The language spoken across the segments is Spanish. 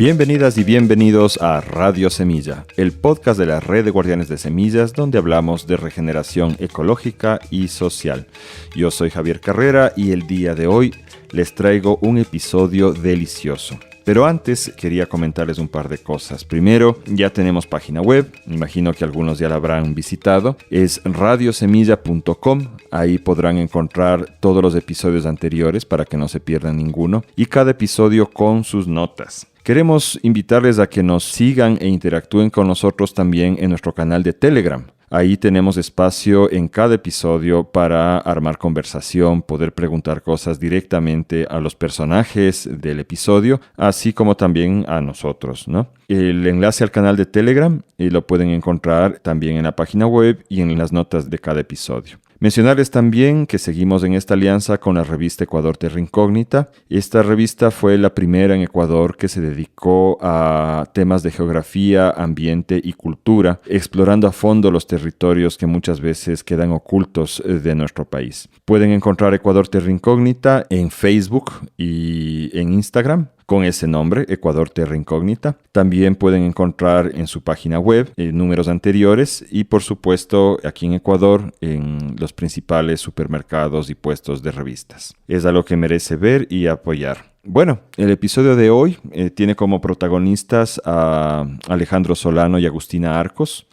Bienvenidas y bienvenidos a Radio Semilla, el podcast de la Red de Guardianes de Semillas, donde hablamos de regeneración ecológica y social. Yo soy Javier Carrera y el día de hoy les traigo un episodio delicioso. Pero antes quería comentarles un par de cosas. Primero, ya tenemos página web, me imagino que algunos ya la habrán visitado. Es radiosemilla.com, ahí podrán encontrar todos los episodios anteriores para que no se pierdan ninguno y cada episodio con sus notas. Queremos invitarles a que nos sigan e interactúen con nosotros también en nuestro canal de Telegram. Ahí tenemos espacio en cada episodio para armar conversación, poder preguntar cosas directamente a los personajes del episodio, así como también a nosotros, ¿no? El enlace al canal de Telegram lo pueden encontrar también en la página web y en las notas de cada episodio. Mencionarles también que seguimos en esta alianza con la revista Ecuador Terra Incógnita. Esta revista fue la primera en Ecuador que se dedicó a temas de geografía, ambiente y cultura, explorando a fondo los territorios que muchas veces quedan ocultos de nuestro país. Pueden encontrar Ecuador Terra Incógnita en Facebook y en Instagram, con ese nombre, Ecuador Terra Incógnita. También pueden encontrar en su página web números anteriores y, por supuesto, aquí en Ecuador, en los principales supermercados y puestos de revistas. Es algo que merece ver y apoyar. Bueno, el episodio de hoy tiene como protagonistas a Alejandro Solano y Agustina Arcos.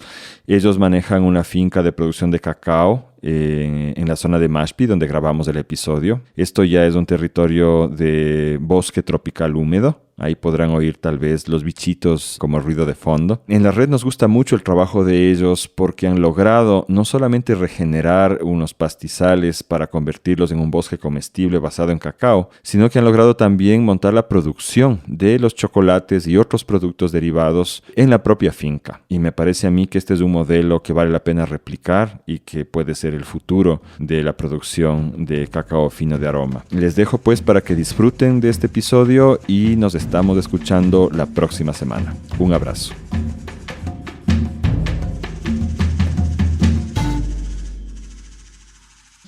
Ellos manejan una finca de producción de cacao en la zona de Mashpi, donde grabamos el episodio. Esto ya es un territorio de bosque tropical húmedo. Ahí podrán oír tal vez los bichitos como ruido de fondo. En la red nos gusta mucho el trabajo de ellos porque han logrado no solamente regenerar unos pastizales para convertirlos en un bosque comestible basado en cacao, sino que han logrado también montar la producción de los chocolates y otros productos derivados en la propia finca. Y me parece a mí que este es un modelo que vale la pena replicar y que puede ser el futuro de la producción de cacao fino de aroma. Les dejo pues para que disfruten de este episodio y nos estamos escuchando la próxima semana. Un abrazo.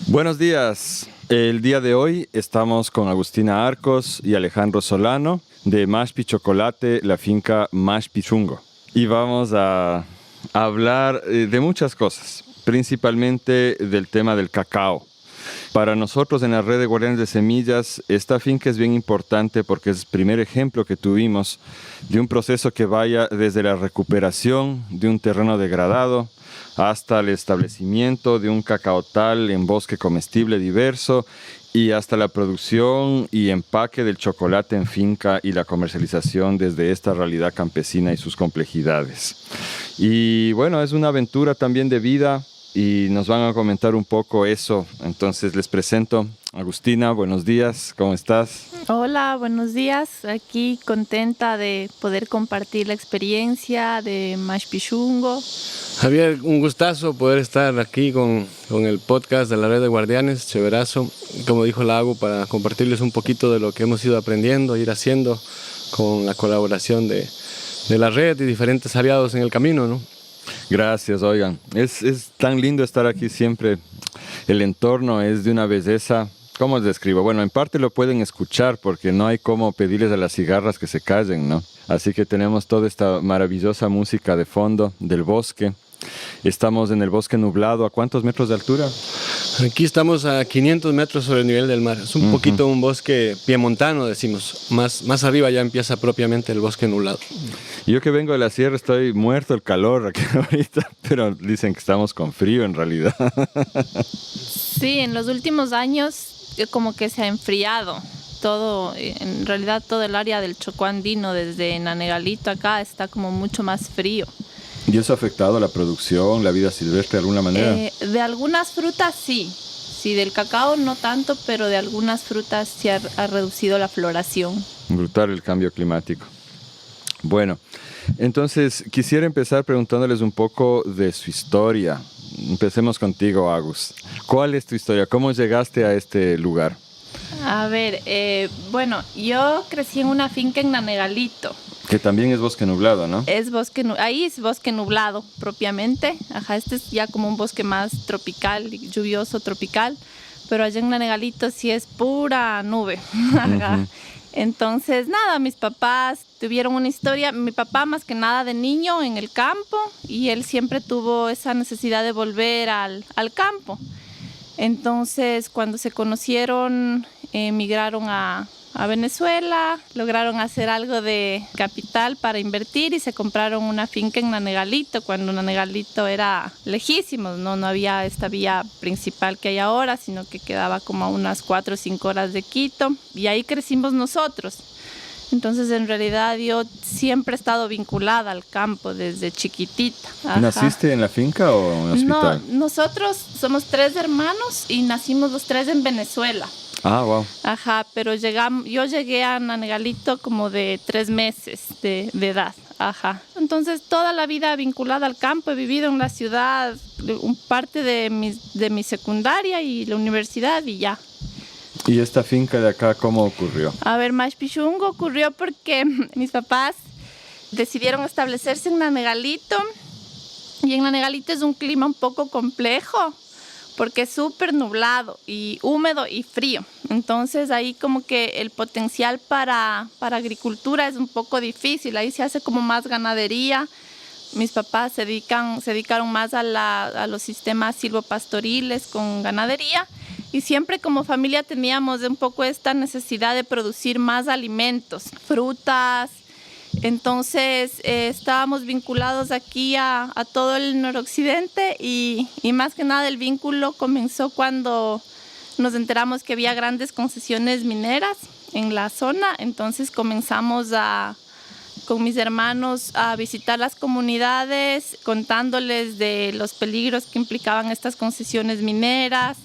Buenos días. El día de hoy estamos con Agustina Arcos y Alejandro Solano de Mashpi Chocolate, la finca Mashpi Chungo. Y vamos a hablar de muchas cosas, principalmente del tema del cacao. Para nosotros en la red de Guardianes de Semillas, esta finca es bien importante porque es el primer ejemplo que tuvimos de un proceso que vaya desde la recuperación de un terreno degradado hasta el establecimiento de un cacaotal en bosque comestible diverso y hasta la producción y empaque del chocolate en finca y la comercialización desde esta realidad campesina y sus complejidades. Y bueno, es una aventura también de vida y nos van a comentar un poco eso. Entonces les presento a Agustina. Buenos días, ¿cómo estás? Hola, buenos días. Aquí contenta de poder compartir la experiencia de Mashpi Chungo. Javier, un gustazo poder estar aquí con el podcast de la Red de Guardianes, chéverazo, como dijo Lago, para compartirles un poquito de lo que hemos ido aprendiendo, ir haciendo con la colaboración de la red y diferentes aliados en el camino, ¿no? Gracias, oigan. Es tan lindo estar aquí siempre. El entorno es de una belleza. ¿Cómo les describo? Bueno, en parte lo pueden escuchar porque no hay cómo pedirles a las cigarras que se callen, ¿no? Así que tenemos toda esta maravillosa música de fondo del bosque. Estamos en el bosque nublado. ¿A cuántos metros de altura? Aquí estamos a 500 metros sobre el nivel del mar. Es un poquito un bosque piemontano, decimos. Más arriba ya empieza propiamente el bosque nublado. Yo que vengo de la sierra estoy muerto del calor aquí ahorita, pero dicen que estamos con frío en realidad. Sí, en los últimos años como que se ha enfriado todo, en realidad todo el área del Chocó andino, desde Nanegalito acá, está como mucho más frío. ¿Y eso ha afectado la producción, la vida silvestre de alguna manera? De algunas frutas sí. Sí, del cacao no tanto, pero de algunas frutas sí ha reducido la floración. Brutal el cambio climático. Bueno, entonces quisiera empezar preguntándoles un poco de su historia. Empecemos contigo, Agus. ¿Cuál es tu historia? ¿Cómo llegaste a este lugar? A ver, bueno, yo crecí en una finca en Nanegalito. Que también es bosque nublado, ¿no? Ahí es bosque nublado propiamente. Ajá, este es ya como un bosque más tropical, lluvioso tropical. Pero allá en Nanegalito sí es pura nube. Ajá. Entonces, nada, mis papás tuvieron una historia, mi papá más que nada de niño en el campo, y él siempre tuvo esa necesidad de volver al campo. Entonces, cuando se conocieron, emigraron a Venezuela, lograron hacer algo de capital para invertir y se compraron una finca en Nanegalito, cuando Nanegalito era lejísimo, no había esta vía principal que hay ahora, sino que quedaba como a unas 4 o 5 horas de Quito, y ahí crecimos nosotros. Entonces, en realidad, yo siempre he estado vinculada al campo desde chiquitita. Ajá. ¿Naciste en la finca o en un hospital? No, nosotros somos 3 hermanos y nacimos los 3 en Venezuela. Ah, wow. Ajá, pero yo llegué a Nanegalito como de 3 meses de edad. Ajá. Entonces, toda la vida vinculada al campo, he vivido en la ciudad, parte de mi secundaria y la universidad y ya. ¿Y esta finca de acá cómo ocurrió? A ver, Mashpichungo ocurrió porque mis papás decidieron establecerse en Nanegalito, y en Nanegalito es un clima un poco complejo porque es súper nublado y húmedo y frío. Entonces ahí como que el potencial para agricultura es un poco difícil. Ahí se hace como más ganadería. Mis papás se dedicaron más a los sistemas silvopastoriles con ganadería, y siempre como familia teníamos un poco esta necesidad de producir más alimentos, frutas. Entonces estábamos vinculados aquí a todo el noroccidente, y más que nada el vínculo comenzó cuando nos enteramos que había grandes concesiones mineras en la zona. Entonces comenzamos con mis hermanos a visitar las comunidades, contándoles de los peligros que implicaban estas concesiones mineras.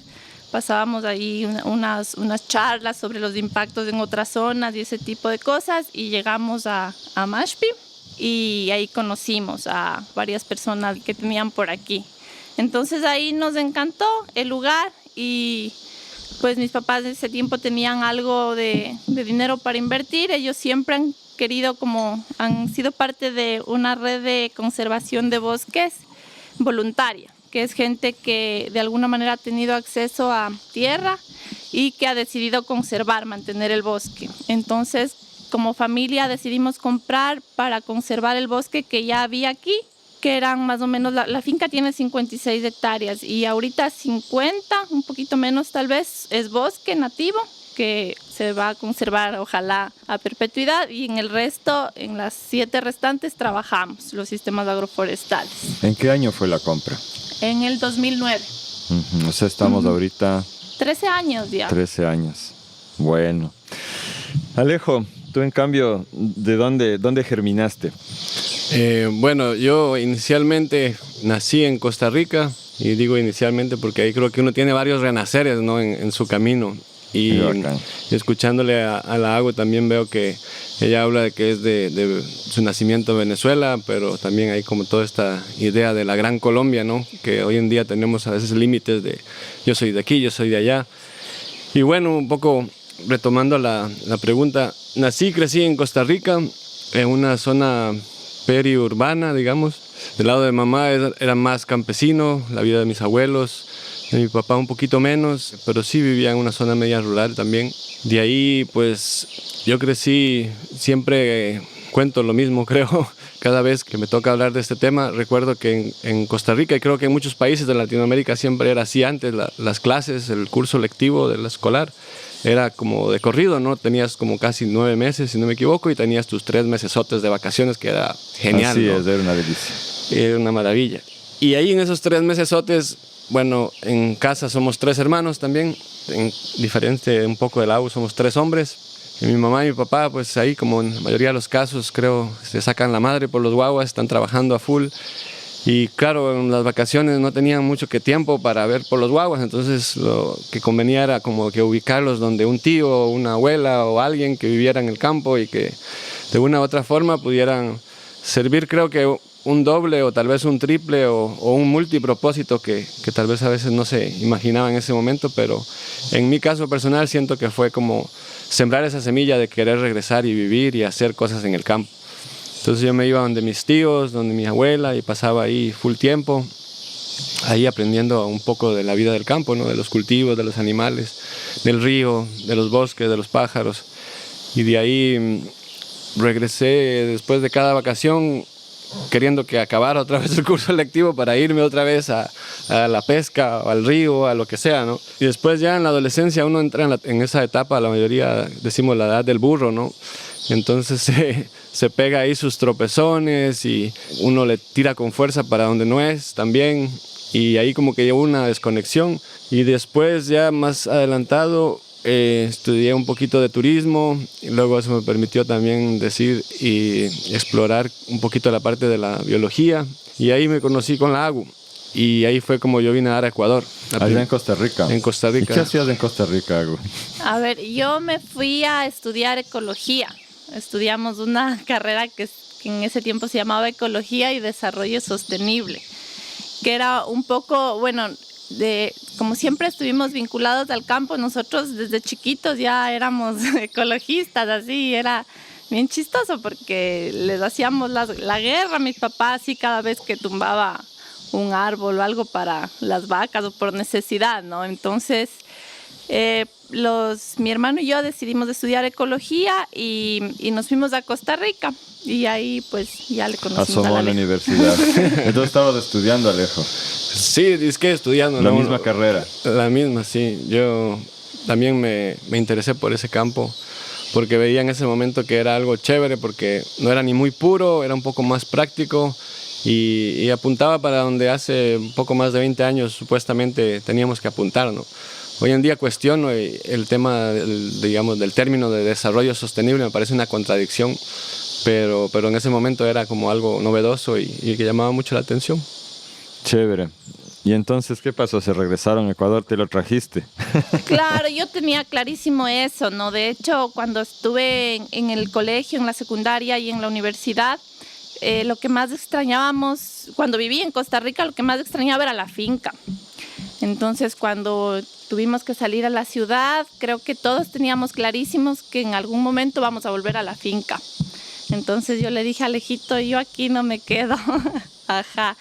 Pasábamos ahí unas charlas sobre los impactos en otras zonas y ese tipo de cosas, y llegamos a Mashpi, y ahí conocimos a varias personas que tenían por aquí. Entonces ahí nos encantó el lugar, y pues mis papás en ese tiempo tenían algo de dinero para invertir. Ellos siempre han sido parte de una red de conservación de bosques voluntaria, que es gente que de alguna manera ha tenido acceso a tierra y que ha decidido mantener el bosque. Entonces, como familia decidimos comprar para conservar el bosque que ya había aquí, que eran más o menos, la finca tiene 56 hectáreas y ahorita 50, un poquito menos tal vez, es bosque nativo que se va a conservar ojalá a perpetuidad, y en el resto, en las 7 restantes, trabajamos los sistemas agroforestales. ¿En qué año fue la compra? En el 2009. O sea, estamos ahorita... 13 años ya. 13 años. Bueno. Alejo, tú en cambio, ¿de dónde germinaste? Bueno, yo inicialmente nací en Costa Rica, y digo inicialmente porque ahí creo que uno tiene varios renaceres, ¿no? en su camino. Y escuchándole a la Agu también veo que ella habla de que es de su nacimiento en Venezuela, pero también hay como toda esta idea de la Gran Colombia, ¿no? Que hoy en día tenemos a veces límites de yo soy de aquí, yo soy de allá. Y bueno, un poco retomando la pregunta, nací y crecí en Costa Rica, en una zona periurbana, digamos. Del lado de mamá era más campesino, la vida de mis abuelos. De mi papá un poquito menos, pero sí vivía en una zona media rural también. De ahí, pues, yo crecí, siempre cuento lo mismo, creo. Cada vez que me toca hablar de este tema, recuerdo que en Costa Rica, y creo que en muchos países de Latinoamérica siempre era así antes, las clases, el curso lectivo de la escolar, era como de corrido, ¿no? Tenías como casi 9 meses, si no me equivoco, y tenías tus 3 mesesotes de vacaciones, que era genial, así, ¿no? Es, era una delicia. Era una maravilla. Y ahí en esos 3 mesesotes, bueno, en casa somos 3 hermanos también, diferente un poco del Agu, somos 3 hombres. Y mi mamá y mi papá, pues ahí como en la mayoría de los casos, creo, se sacan la madre por los guaguas, están trabajando a full. Y claro, en las vacaciones no tenían mucho que tiempo para ver por los guaguas, entonces lo que convenía era como que ubicarlos donde un tío o una abuela o alguien que viviera en el campo y que de una u otra forma pudieran servir, creo que un doble o tal vez un triple o un multipropósito que tal vez a veces no se imaginaba en ese momento, pero en mi caso personal siento que fue como sembrar esa semilla de querer regresar y vivir y hacer cosas en el campo. Entonces yo me iba donde mis tíos, donde mi abuela, y pasaba ahí full tiempo, ahí aprendiendo un poco de la vida del campo, ¿no? De los cultivos, de los animales, del río, de los bosques, de los pájaros. y de ahí regresé después de cada vacación queriendo que acabara otra vez el curso lectivo para irme otra vez a la pesca o al río, a lo que sea, ¿no? Y después ya en la adolescencia uno entra en esa etapa, la mayoría decimos la edad del burro, ¿no? Entonces se pega ahí sus tropezones y uno le tira con fuerza para donde no es también, y ahí como que llevo una desconexión. Y después ya más adelantado estudié un poquito de turismo y luego eso me permitió también decir y explorar un poquito la parte de la biología, y ahí me conocí con la AGU y ahí fue como yo vine a dar a Ecuador. Allá en Costa Rica. En Costa Rica. ¿Y qué hacías en Costa Rica, AGU? A ver, yo me fui a estudiar ecología. Estudiamos una carrera que en ese tiempo se llamaba Ecología y Desarrollo Sostenible, que era un poco, bueno, como siempre estuvimos vinculados al campo, nosotros desde chiquitos ya éramos ecologistas, así, era bien chistoso porque les hacíamos la guerra a mis papás, así, cada vez que tumbaba un árbol o algo para las vacas o por necesidad, ¿no? Entonces, mi hermano y yo decidimos estudiar ecología y nos fuimos a Costa Rica, y ahí pues ya le conocimos Asomó a la universidad. Entonces estabas estudiando, Alejo. Sí, es que estudiando. La misma carrera. La misma, sí. Yo también me interesé por ese campo porque veía en ese momento que era algo chévere, porque no era ni muy puro, era un poco más práctico y apuntaba para donde hace un poco más de 20 años supuestamente teníamos que apuntar, ¿no? Hoy en día cuestiono el tema, del término de desarrollo sostenible, me parece una contradicción, pero en ese momento era como algo novedoso y que llamaba mucho la atención. Chévere. ¿Y entonces qué pasó? ¿Se regresaron a Ecuador? ¿Te lo trajiste? Claro, yo tenía clarísimo eso, ¿no? De hecho, cuando estuve en el colegio, en la secundaria y en la universidad, lo que más extrañábamos, cuando viví en Costa Rica, lo que más extrañaba era la finca. Entonces, cuando tuvimos que salir a la ciudad, creo que todos teníamos clarísimos que en algún momento vamos a volver a la finca. Entonces yo le dije a Alejito, yo aquí no me quedo. Ajá.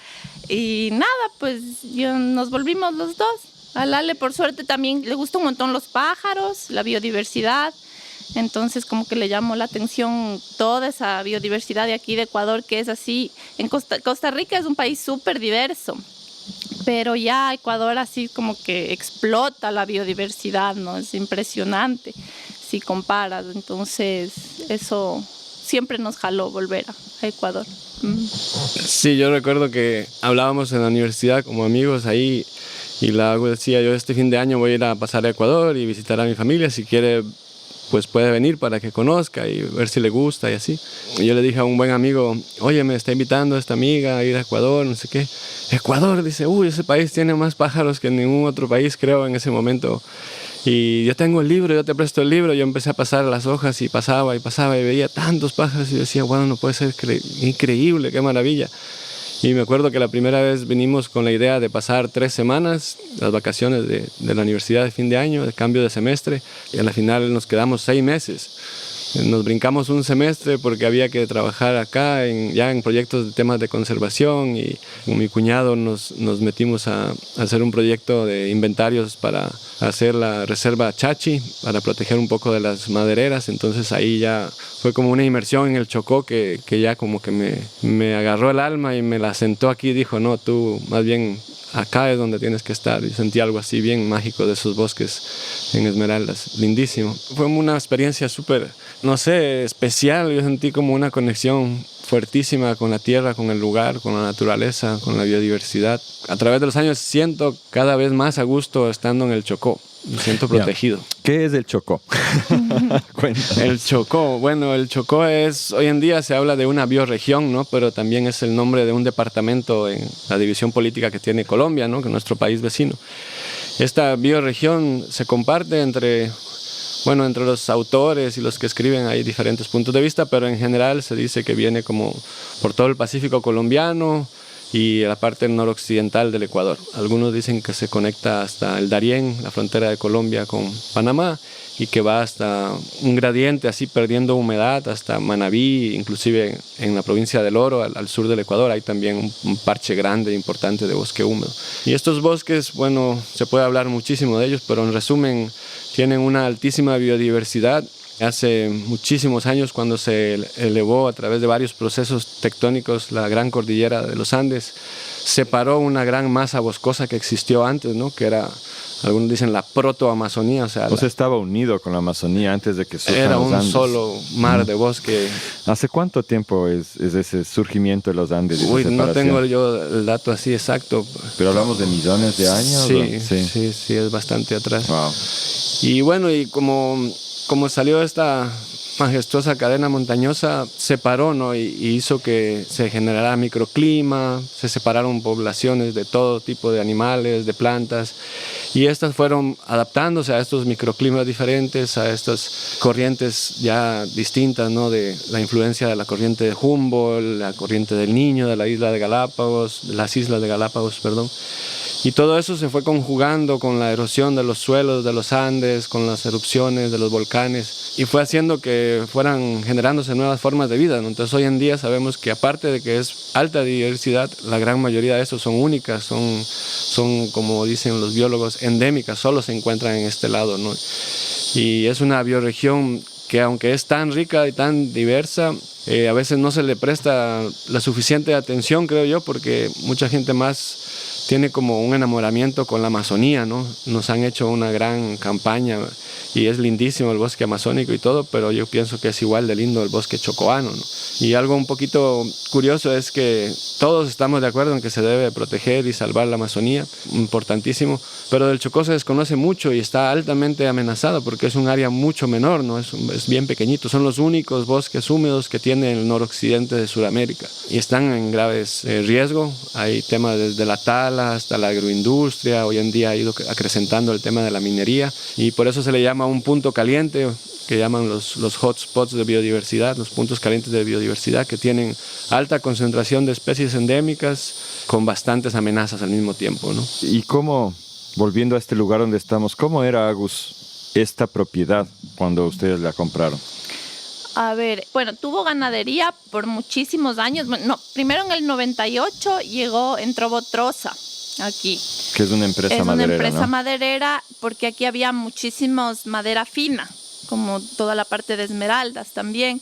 Y nada, pues nos volvimos los dos. A Lale, por suerte, también le gustan un montón los pájaros, la biodiversidad. Entonces, como que le llamó la atención toda esa biodiversidad de aquí de Ecuador, que es así. En Costa Rica es un país súper diverso, pero ya Ecuador así como que explota la biodiversidad, ¿no? Es impresionante si comparas. Entonces, eso siempre nos jaló volver a Ecuador. Sí, yo recuerdo que hablábamos en la universidad como amigos ahí, y la AGU decía, yo este fin de año voy a ir a pasar a Ecuador y visitar a mi familia, si quiere pues puede venir para que conozca y ver si le gusta y así. Y yo le dije a un buen amigo, oye, me está invitando esta amiga a ir a Ecuador, no sé qué. Ecuador, dice, uy, ese país tiene más pájaros que ningún otro país, creo, en ese momento. Y yo tengo el libro, yo te presto el libro. Yo empecé a pasar las hojas y pasaba y veía tantos pájaros y decía, bueno, no puede ser, increíble, qué maravilla. Y me acuerdo que la primera vez vinimos con la idea de pasar 3 semanas, las vacaciones de la universidad de fin de año, de cambio de semestre, y a la final nos quedamos 6 meses. Nos brincamos un semestre porque había que trabajar acá ya en proyectos de temas de conservación, y con mi cuñado nos metimos a hacer un proyecto de inventarios para hacer la reserva Chachi, para proteger un poco de las madereras. Entonces ahí ya fue como una inmersión en el Chocó que ya como que me agarró el alma y me la sentó aquí y dijo, no, tú más bien acá es donde tienes que estar. Y sentí algo así bien mágico de esos bosques en Esmeraldas, lindísimo. Fue una experiencia súper, no sé, especial. Yo sentí como una conexión fuertísima con la tierra, con el lugar, con la naturaleza, con la biodiversidad. A través de los años siento cada vez más a gusto estando en el Chocó. Me siento protegido. ¿Qué es el Chocó? El Chocó, bueno, el Chocó es, hoy en día se habla de una bioregión, ¿no? Pero también es el nombre de un departamento en la división política que tiene Colombia, ¿no? Que es nuestro país vecino. Esta bioregión se comparte entre los autores y los que escriben hay diferentes puntos de vista, pero en general se dice que viene como por todo el Pacífico colombiano y la parte noroccidental del Ecuador. Algunos dicen que se conecta hasta el Darién, la frontera de Colombia con Panamá, y que va hasta un gradiente así perdiendo humedad hasta Manabí, inclusive en la provincia del Oro, al sur del Ecuador, hay también un parche grande e importante de bosque húmedo. Y estos bosques, bueno, se puede hablar muchísimo de ellos, pero en resumen tienen una altísima biodiversidad Hace muchísimos años, cuando se elevó a través de varios procesos tectónicos la gran cordillera de los Andes, separó una gran masa boscosa que existió antes, ¿no? Que era, algunos dicen, la protoamazonía. O sea, estaba unido con la Amazonía antes de que surjan era los un Andes. solo mar de bosque. ¿Hace cuánto tiempo es ese surgimiento de los Andes? Uy, no tengo yo el dato así exacto. Pero hablamos de millones de años. Sí, es bastante atrás. Wow. Y bueno, y como salió esta majestuosa cadena montañosa, separó, ¿no? y hizo que se generara microclima, se separaron poblaciones de todo tipo de animales, de plantas, y estas fueron adaptándose a estos microclimas diferentes, a estas corrientes ya distintas, ¿no? De la influencia de la corriente de Humboldt, la corriente del Niño, de la isla de Galápagos, de las islas de Galápagos, perdón. Y todo eso se fue conjugando con la erosión de los suelos de los Andes, con las erupciones de los volcanes, y fue haciendo que fueran generándose nuevas formas de vida, ¿no? Entonces hoy en día sabemos que, aparte de que es alta diversidad, la gran mayoría de estos son únicas, son como dicen los biólogos, endémicas, solo se encuentran en este lado, ¿no? Y es una bioregión que, aunque es tan rica y tan diversa, a veces no se le presta la suficiente atención, creo yo, porque mucha gente más tiene como un enamoramiento con la Amazonía, ¿no? Nos han hecho una gran campaña y es lindísimo el bosque amazónico y todo, pero yo pienso que es igual de lindo el bosque chocoano, ¿no? Y algo un poquito curioso es que todos estamos de acuerdo en que se debe proteger y salvar la Amazonía, importantísimo, pero del Chocó se desconoce mucho y está altamente amenazado porque es un área mucho menor, ¿no? Es bien pequeñito, son los únicos bosques húmedos que tiene el noroccidente de Sudamérica y están en graves riesgo. Hay temas desde la tala hasta la agroindustria, hoy en día ha ido acrecentando el tema de la minería y por eso se le llama un punto caliente, que llaman los hotspots de biodiversidad, los puntos calientes de biodiversidad, que tienen alta concentración de especies endémicas con bastantes amenazas al mismo tiempo, ¿no? ¿Y cómo, volviendo a este lugar donde estamos, cómo era, Agus, esta propiedad cuando ustedes la compraron? A ver, bueno, tuvo ganadería por muchísimos años. No, primero en el 98 entró Botrosa aquí. Que es una empresa maderera, Es una empresa ¿no? maderera, porque aquí había muchísimos madera fina, como toda la parte de esmeraldas también.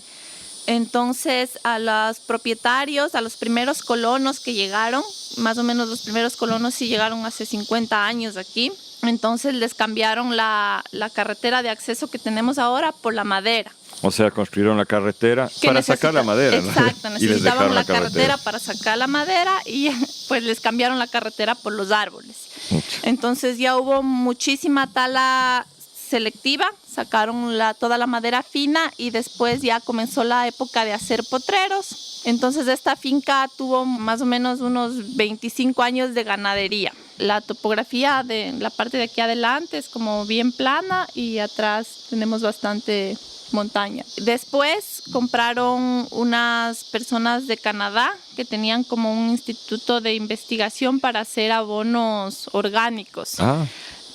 Entonces, a los propietarios, a los primeros colonos que llegaron, más o menos los primeros colonos sí llegaron hace 50 años aquí, entonces les cambiaron la carretera de acceso que tenemos ahora por la madera. O sea, construyeron la carretera para sacar la madera, ¿no? Exacto, Y les dejaron necesitaban la carretera para sacar la madera y pues les cambiaron la carretera por los árboles. Mucho. Entonces ya hubo muchísima tala selectiva, sacaron toda la madera fina y después ya comenzó la época de hacer potreros. Entonces esta finca tuvo más o menos unos 25 años de ganadería. La topografía de la parte de aquí adelante es como bien plana y atrás tenemos bastante montaña. Después compraron unas personas de Canadá que tenían como un instituto de investigación para hacer abonos orgánicos.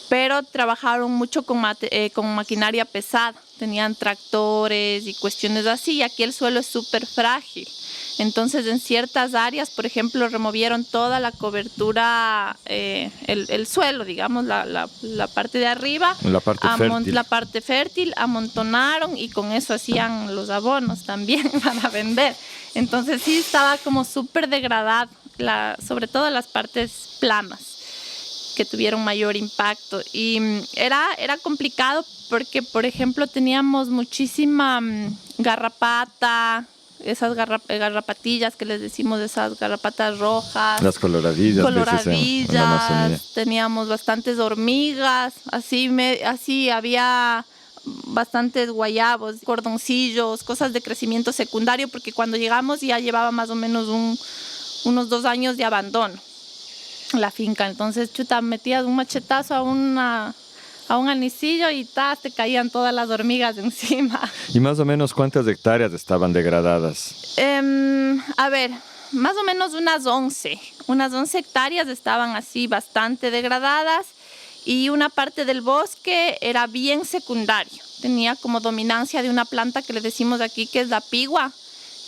Pero trabajaron mucho con maquinaria pesada. Tenían tractores y cuestiones así, y aquí el suelo es súper frágil. Entonces, en ciertas áreas, por ejemplo, removieron toda la cobertura, el suelo, digamos, la parte de arriba. La parte fértil, amontonaron y con eso hacían los abonos también para vender. Entonces, sí estaba como súper degradado, sobre todo las partes planas, que tuvieron mayor impacto. Y era complicado porque, por ejemplo, teníamos muchísima garrapata, esas garrapatillas que les decimos, esas garrapatas rojas. Las coloradillas en la Amazonía. Teníamos bastantes hormigas, así había bastantes guayabos, cordoncillos, cosas de crecimiento secundario, porque cuando llegamos ya llevaba más o menos unos 2 años de abandono la finca. Entonces, metías un machetazo a un anisillo y te caían todas las hormigas encima. ¿Y más o menos cuántas hectáreas estaban degradadas? A ver, más o menos unas 11 hectáreas estaban así bastante degradadas, y una parte del bosque era bien secundario. Tenía como dominancia de una planta que le decimos aquí que es la pigua,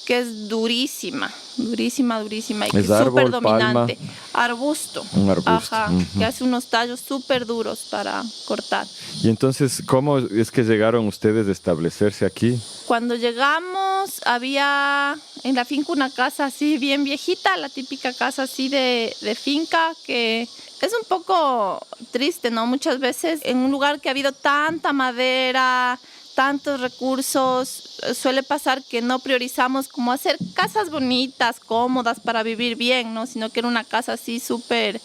que es durísima y que ¿Es es árbol, súper dominante. palma? Arbusto. Un arbusto. Ajá, que hace unos tallos súper duros para cortar. Y entonces, ¿cómo es que llegaron ustedes a establecerse aquí? Cuando llegamos había en la finca una casa así bien viejita, la típica casa así de finca, que es un poco triste, ¿no? Muchas veces en un lugar que ha habido tanta madera, tantos recursos, suele pasar que no priorizamos como hacer casas bonitas, cómodas para vivir bien, ¿no? Sino que era una casa así súper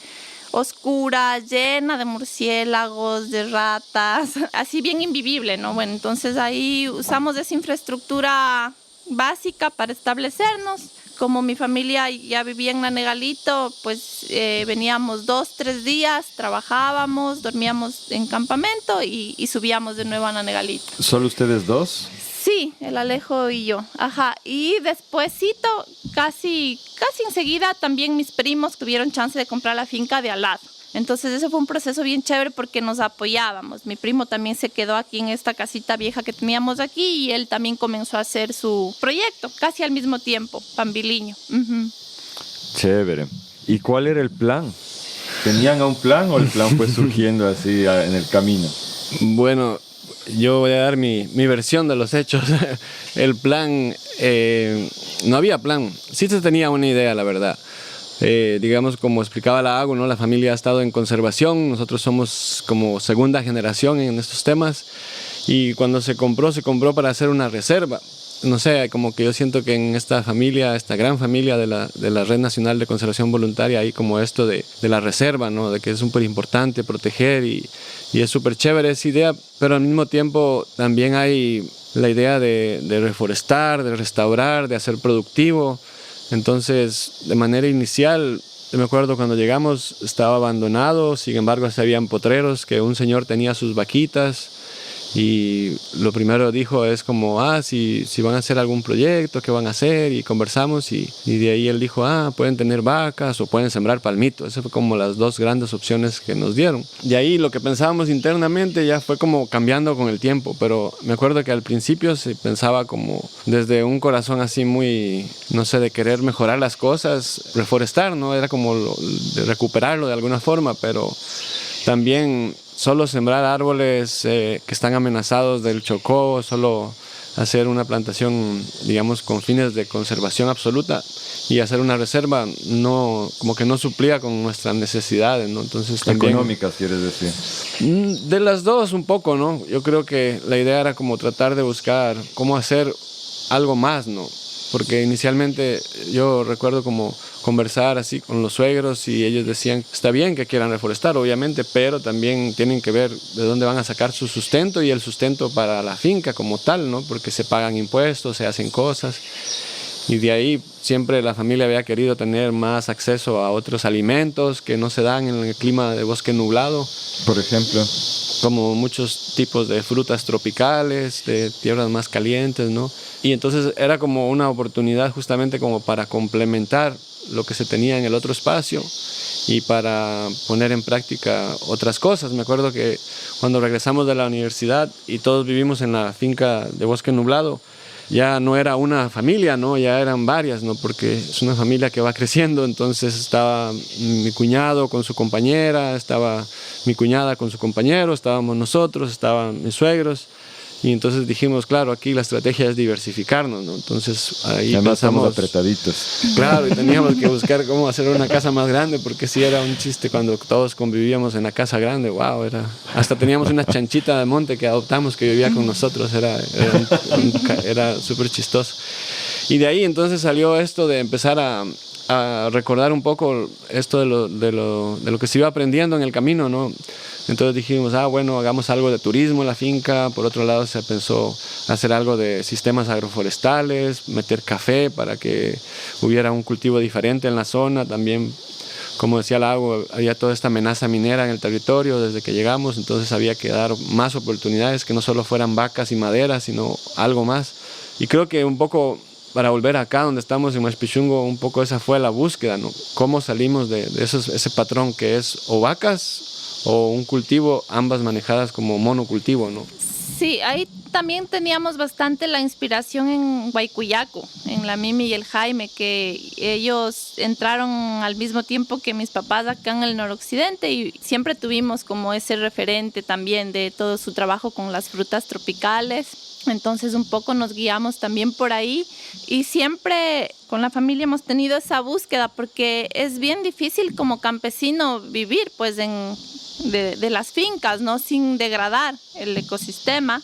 oscura, llena de murciélagos, de ratas, así bien invivible, ¿no? Bueno, entonces ahí usamos esa infraestructura básica para establecernos. Como mi familia ya vivía en Nanegalito, pues veníamos 2-3 días, trabajábamos, dormíamos en campamento y subíamos de nuevo a Nanegalito. ¿Solo ustedes dos? Sí, el Alejo y yo. Ajá. Y despuésito, casi enseguida, también mis primos tuvieron chance de comprar la finca de al lado. Entonces ese fue un proceso bien chévere porque nos apoyábamos. Mi primo también se quedó aquí en esta casita vieja que teníamos aquí y él también comenzó a hacer su proyecto, casi al mismo tiempo, Pambiliño. Uh-huh. Chévere. ¿Y cuál era el plan? ¿Tenían un plan o el plan fue surgiendo así en el camino? Bueno, yo voy a dar mi versión de los hechos. El plan, no había plan. Sí se tenía una idea, la verdad. Digamos, como explicaba la Agu, ¿no? La familia ha estado en conservación, nosotros somos como segunda generación en estos temas, y cuando se compró para hacer una reserva. No sé, como que yo siento que en esta familia, esta gran familia de la Red Nacional de Conservación Voluntaria, hay como esto de la reserva, ¿no? De que es súper importante proteger y es súper chévere esa idea, pero al mismo tiempo también hay la idea de reforestar, de restaurar, de hacer productivo. Entonces, de manera inicial, me acuerdo cuando llegamos estaba abandonado, sin embargo, se habían potreros que un señor tenía sus vaquitas y lo primero dijo es como, si van a hacer algún proyecto, ¿qué van a hacer? Y conversamos y de ahí él dijo, pueden tener vacas o pueden sembrar palmito. Esas fue como las dos grandes opciones que nos dieron. De ahí lo que pensábamos internamente ya fue como cambiando con el tiempo, pero me acuerdo que al principio se pensaba como desde un corazón así muy, no sé, de querer mejorar las cosas, reforestar, ¿no? Era como de recuperarlo de alguna forma, pero también solo sembrar árboles que están amenazados del chocó, solo hacer una plantación, digamos, con fines de conservación absoluta y hacer una reserva, no, como que no suplía con nuestras necesidades, ¿no? Entonces también, económicas, quieres decir. De las dos un poco, ¿no? Yo creo que la idea era como tratar de buscar cómo hacer algo más, ¿no? Porque inicialmente yo recuerdo como conversar así con los suegros y ellos decían, está bien que quieran reforestar, obviamente, pero también tienen que ver de dónde van a sacar su sustento y el sustento para la finca como tal, ¿no? Porque se pagan impuestos, se hacen cosas. Y de ahí siempre la familia había querido tener más acceso a otros alimentos que no se dan en el clima de bosque nublado. Por ejemplo, como muchos tipos de frutas tropicales, de tierras más calientes, ¿no? Y entonces era como una oportunidad justamente como para complementar lo que se tenía en el otro espacio y para poner en práctica otras cosas. Me acuerdo que cuando regresamos de la universidad y todos vivimos en la finca de Bosque Nublado, ya no era una familia, ¿no? Ya eran varias, ¿no? Porque es una familia que va creciendo. Entonces estaba mi cuñado con su compañera, estaba mi cuñada con su compañero, estábamos nosotros, estaban mis suegros. Y entonces dijimos, claro, aquí la estrategia es diversificarnos, ¿no? Entonces ahí además pensamos, estamos apretaditos. claro, y teníamos que buscar cómo hacer una casa más grande, porque sí era un chiste cuando todos convivíamos en la casa grande, wow, hasta teníamos una chanchita de monte que adoptamos que vivía con nosotros, era súper chistoso. Y de ahí entonces salió esto de empezar a recordar un poco esto de lo que se iba aprendiendo en el camino, ¿no? Entonces dijimos, bueno, hagamos algo de turismo en la finca. Por otro lado se pensó hacer algo de sistemas agroforestales, meter café para que hubiera un cultivo diferente en la zona. También, como decía Lago, había toda esta amenaza minera en el territorio desde que llegamos, entonces había que dar más oportunidades, que no solo fueran vacas y madera, sino algo más. Y creo que un poco, para volver acá donde estamos en Maspichungo, un poco esa fue la búsqueda, ¿no? Cómo salimos de ese patrón que es o vacas o un cultivo, ambas manejadas como monocultivo, ¿no? Sí, ahí también teníamos bastante la inspiración en Guaycuyacu, en la Mimi y el Jaime, que ellos entraron al mismo tiempo que mis papás acá en el noroccidente y siempre tuvimos como ese referente también de todo su trabajo con las frutas tropicales. Entonces un poco nos guiamos también por ahí y siempre con la familia hemos tenido esa búsqueda porque es bien difícil como campesino vivir pues de las fincas, ¿no? Sin degradar el ecosistema.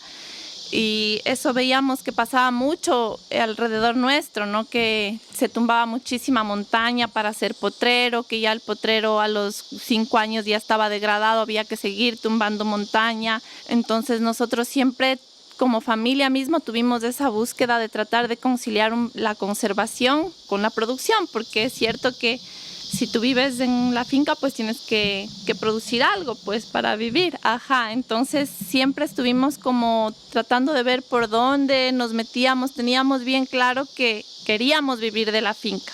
Y eso veíamos que pasaba mucho alrededor nuestro, ¿no? Que se tumbaba muchísima montaña para hacer potrero, que ya el potrero a los 5 años ya estaba degradado, había que seguir tumbando montaña. Entonces nosotros siempre como familia mismo tuvimos esa búsqueda de tratar de conciliar la conservación con la producción, porque es cierto que si tú vives en la finca, pues tienes que producir algo, pues, para vivir. Ajá, entonces siempre estuvimos como tratando de ver por dónde nos metíamos. Teníamos bien claro que queríamos vivir de la finca,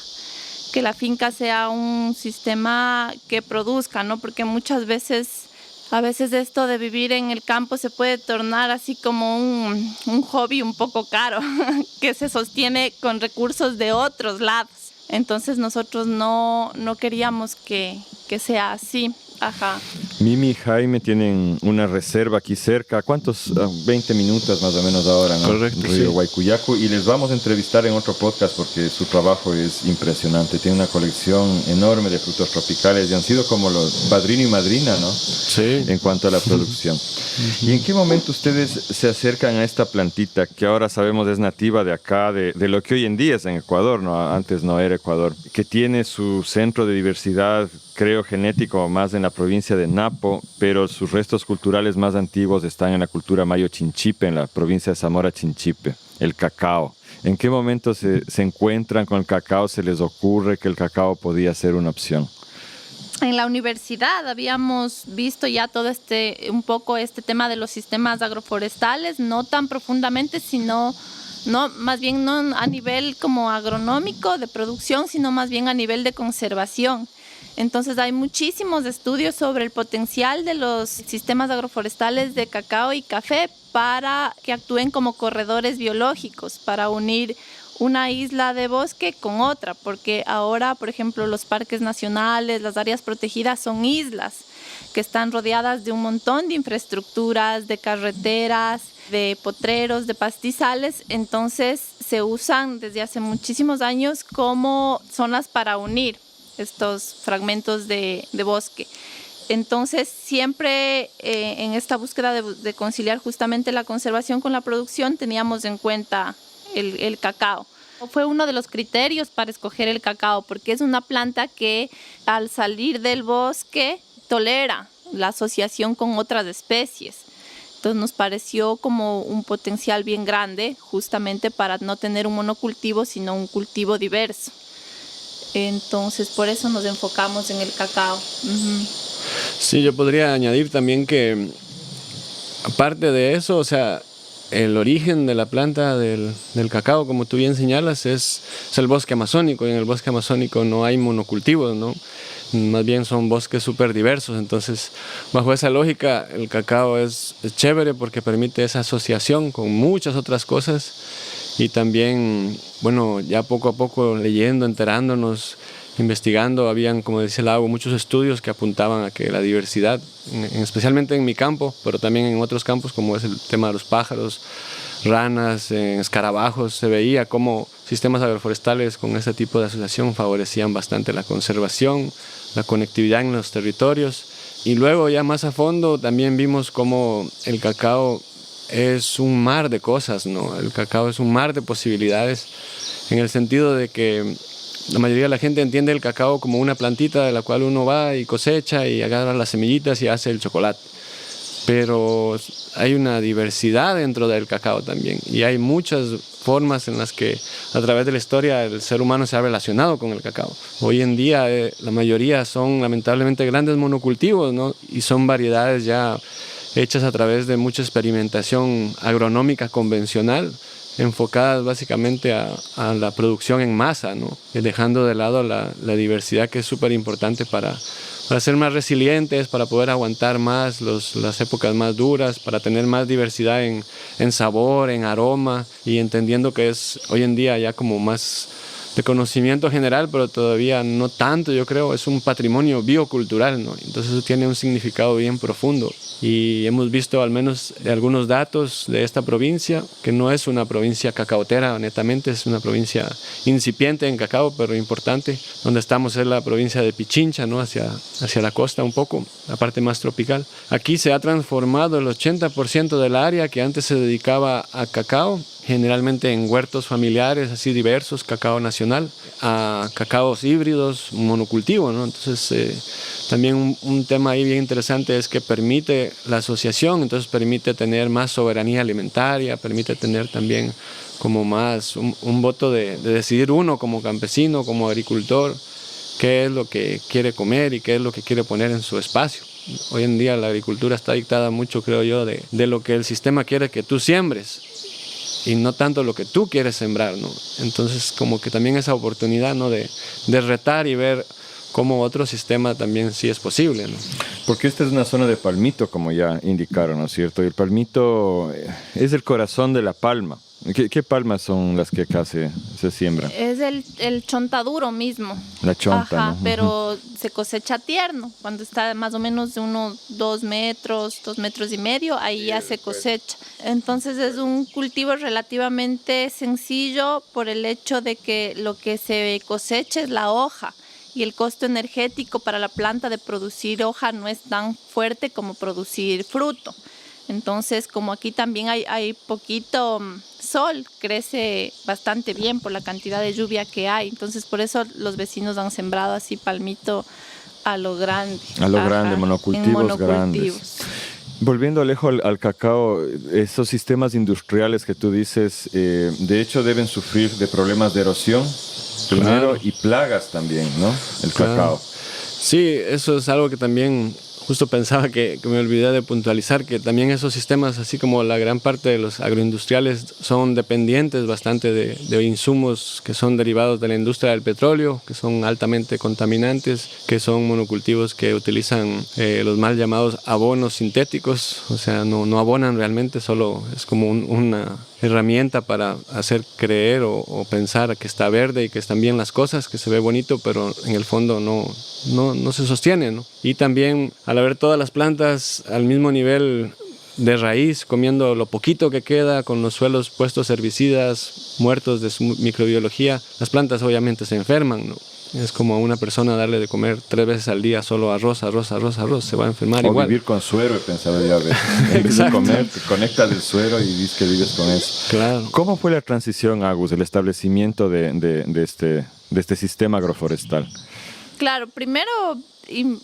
que la finca sea un sistema que produzca, ¿no? Porque muchas veces, a veces esto de vivir en el campo se puede tornar así como un hobby un poco caro, que se sostiene con recursos de otros lados. Entonces nosotros no queríamos que sea así. Ajá. Mimi y Jaime tienen una reserva aquí cerca. ¿Cuántos? 20 minutos más o menos ahora, ¿no? Correcto, Río sí. Guaycuyacu. Y les vamos a entrevistar en otro podcast porque su trabajo es impresionante. Tiene una colección enorme de frutos tropicales y han sido como los padrino y madrina, ¿no? Sí. En cuanto a la producción. ¿Y en qué momento ustedes se acercan a esta plantita que ahora sabemos es nativa de acá, de lo que hoy en día es en Ecuador, ¿no? Antes no era Ecuador, que tiene su centro de diversidad, creo, genético más en la provincia de Napo, pero sus restos culturales más antiguos están en la cultura mayo chinchipe, en la provincia de Zamora Chinchipe, el cacao. ¿En qué momento se encuentran con el cacao? ¿Se les ocurre que el cacao podía ser una opción? En la universidad habíamos visto ya todo un poco este tema de los sistemas agroforestales, no tan profundamente, sino más bien no a nivel como agronómico de producción, sino más bien a nivel de conservación. Entonces hay muchísimos estudios sobre el potencial de los sistemas agroforestales de cacao y café para que actúen como corredores biológicos, para unir una isla de bosque con otra, porque ahora, por ejemplo, los parques nacionales, las áreas protegidas son islas que están rodeadas de un montón de infraestructuras, de carreteras, de potreros, de pastizales. Entonces se usan desde hace muchísimos años como zonas para unir estos fragmentos de bosque. Entonces siempre en esta búsqueda de conciliar justamente la conservación con la producción teníamos en cuenta el cacao. Fue uno de los criterios para escoger el cacao porque es una planta que al salir del bosque tolera la asociación con otras especies. Entonces nos pareció como un potencial bien grande justamente para no tener un monocultivo sino un cultivo diverso. Entonces por eso nos enfocamos en el cacao. Uh-huh. Sí, yo podría añadir también que aparte de eso, o sea, el origen de la planta del cacao, como tú bien señalas, es el bosque amazónico, y en el bosque amazónico no hay monocultivos, ¿no? Más bien son bosques súper diversos. Entonces, bajo esa lógica, el cacao es chévere porque permite esa asociación con muchas otras cosas. Y también, bueno, ya poco a poco leyendo, enterándonos, investigando, habían, como dice Lago, muchos estudios que apuntaban a que la diversidad, especialmente en mi campo, pero también en otros campos, como es el tema de los pájaros, ranas, escarabajos, se veía cómo sistemas agroforestales con este tipo de asociación favorecían bastante la conservación, la conectividad en los territorios. Y luego ya más a fondo también vimos cómo el cacao es un mar de cosas, ¿no? El cacao es un mar de posibilidades en el sentido de que la mayoría de la gente entiende el cacao como una plantita de la cual uno va y cosecha y agarra las semillitas y hace el chocolate. Pero hay una diversidad dentro del cacao también y hay muchas formas en las que a través de la historia el ser humano se ha relacionado con el cacao. Hoy en día la mayoría son lamentablemente grandes monocultivos, ¿no? Y son variedades ya hechas a través de mucha experimentación agronómica convencional, enfocadas básicamente a la producción en masa, ¿no? Dejando de lado la diversidad que es súper importante para para ser más resilientes, para poder aguantar más las épocas más duras, para tener más diversidad en sabor, en aroma, y entendiendo que es hoy en día ya como más de conocimiento general, pero todavía no tanto, yo creo, es un patrimonio biocultural, ¿no? Entonces eso tiene un significado bien profundo. Y hemos visto al menos algunos datos de esta provincia, que no es una provincia cacaotera, netamente, es una provincia incipiente en cacao, pero importante. Donde estamos es la provincia de Pichincha, ¿no? Hacia la costa un poco, la parte más tropical. Aquí se ha transformado el 80% del área que antes se dedicaba a cacao, generalmente en huertos familiares así diversos, cacao nacional, a cacaos híbridos, monocultivo, ¿no? Entonces también un tema ahí bien interesante es que permite la asociación, entonces permite tener más soberanía alimentaria, permite tener también como más un voto de decidir uno como campesino, como agricultor, qué es lo que quiere comer y qué es lo que quiere poner en su espacio. Hoy en día la agricultura está dictada mucho, creo yo, de lo que el sistema quiere que tú siembres, y no tanto lo que tú quieres sembrar, ¿no? Entonces como que también esa oportunidad, ¿no? de retar y ver cómo otro sistema también sí es posible, ¿no? Porque esta es una zona de palmito, como ya indicaron, ¿no es cierto? Y el palmito es el corazón de la palma. ¿Qué palmas son las que acá se siembran? Es el chontaduro mismo. La chonta, ajá, ¿no? pero se cosecha tierno, cuando está más o menos de unos 2 metros, 2 metros y medio, ahí ya se cosecha. Entonces es un cultivo relativamente sencillo por el hecho de que lo que se cosecha es la hoja, y el costo energético para la planta de producir hoja no es tan fuerte como producir fruto. Entonces, como aquí también hay poquito sol, crece bastante bien por la cantidad de lluvia que hay. Entonces, por eso los vecinos han sembrado así palmito a lo grande. A lo grande, monocultivos grandes. Volviendo Alejo al cacao, esos sistemas industriales que tú dices, de hecho deben sufrir de problemas de erosión, primero, y plagas también, ¿no? El cacao. Sí, eso es algo que también justo pensaba que me olvidé de puntualizar, que también esos sistemas, así como la gran parte de los agroindustriales, son dependientes bastante de insumos que son derivados de la industria del petróleo, que son altamente contaminantes, que son monocultivos que utilizan los mal llamados abonos sintéticos, o sea, no abonan realmente, solo es como una herramienta para hacer creer o pensar que está verde y que están bien las cosas, que se ve bonito, pero en el fondo no se sostiene, ¿no? Y también al haber todas las plantas al mismo nivel de raíz, comiendo lo poquito que queda, con los suelos puestos herbicidas, muertos de su microbiología, las plantas obviamente se enferman, ¿no? Es como a una persona darle de comer 3 veces al día solo arroz, se va a enfermar igual. O vivir con suero, pensaba yo a veces. En vez de comer, te conectas del suero y dices que vives con eso. Claro. ¿Cómo fue la transición, Agus, el establecimiento de este sistema agroforestal? Claro, primero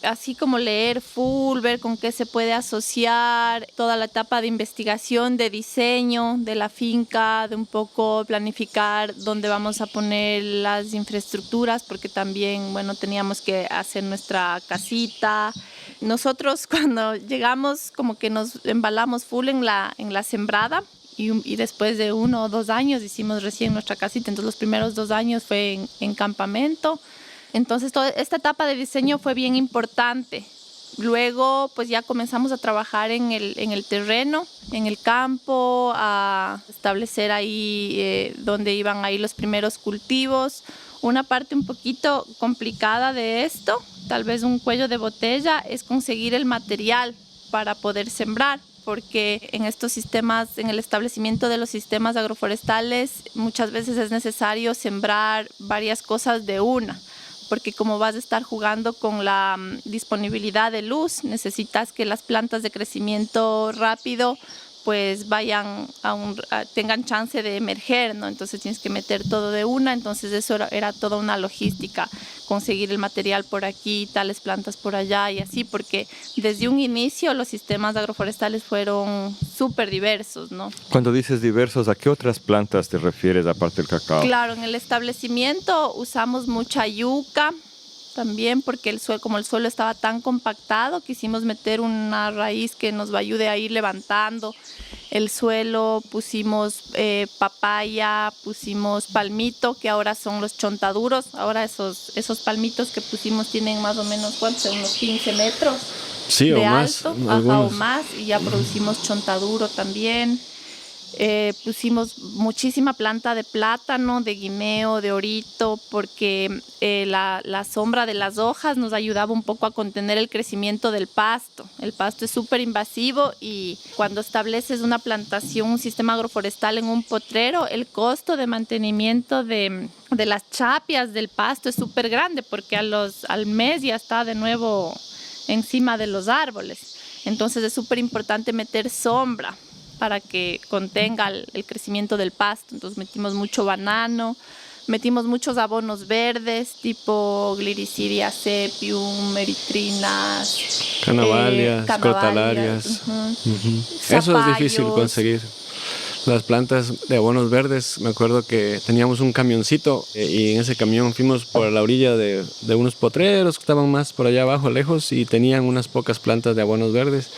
así como leer full, ver con qué se puede asociar, toda la etapa de investigación, de diseño de la finca, de un poco planificar dónde vamos a poner las infraestructuras, porque también, bueno, teníamos que hacer nuestra casita. Nosotros cuando llegamos como que nos embalamos full en la sembrada. Y después de 1 o 2 años hicimos recién nuestra casita, entonces los primeros 2 años fue en campamento. Entonces toda esta etapa de diseño fue bien importante. Luego pues ya comenzamos a trabajar en el terreno, en el campo, a establecer ahí donde iban ahí los primeros cultivos. Una parte un poquito complicada de esto, tal vez un cuello de botella, es conseguir el material para poder sembrar, porque en estos sistemas, en el establecimiento de los sistemas agroforestales, muchas veces es necesario sembrar varias cosas de una, porque como vas a estar jugando con la disponibilidad de luz, necesitas que las plantas de crecimiento rápido pues tengan chance de emerger, ¿no? Entonces tienes que meter todo de una, entonces eso era toda una logística, conseguir el material por aquí, tales plantas por allá y así, porque desde un inicio los sistemas agroforestales fueron súper diversos, ¿no? Cuando dices diversos, ¿a qué otras plantas te refieres aparte del cacao? Claro, en el establecimiento usamos mucha yuca, también porque como el suelo estaba tan compactado, quisimos meter una raíz que nos ayude a ir levantando el suelo, pusimos papaya, pusimos palmito, que ahora son los chontaduros. Ahora esos palmitos que pusimos tienen más o menos, ¿cuánto? Unos 15 metros sí, de o más, alto, algunos. o más, y ya producimos chontaduro también. Pusimos muchísima planta de plátano, de guineo, de orito, porque la sombra de las hojas nos ayudaba un poco a contener el crecimiento del pasto. El pasto es súper invasivo y cuando estableces una plantación, un sistema agroforestal en un potrero, el costo de mantenimiento de las chapias del pasto es súper grande, porque al mes ya está de nuevo encima de los árboles. Entonces es súper importante meter sombra para que contenga el crecimiento del pasto. Entonces metimos mucho banano, metimos muchos abonos verdes tipo Gliricidia cepium, eritrinas, Canavalias, crotalarias. Eso es difícil conseguir. Las plantas de abonos verdes, me acuerdo que teníamos un camioncito y en ese camión fuimos por la orilla de unos potreros que estaban más por allá abajo, lejos, y tenían unas pocas plantas de abonos verdes.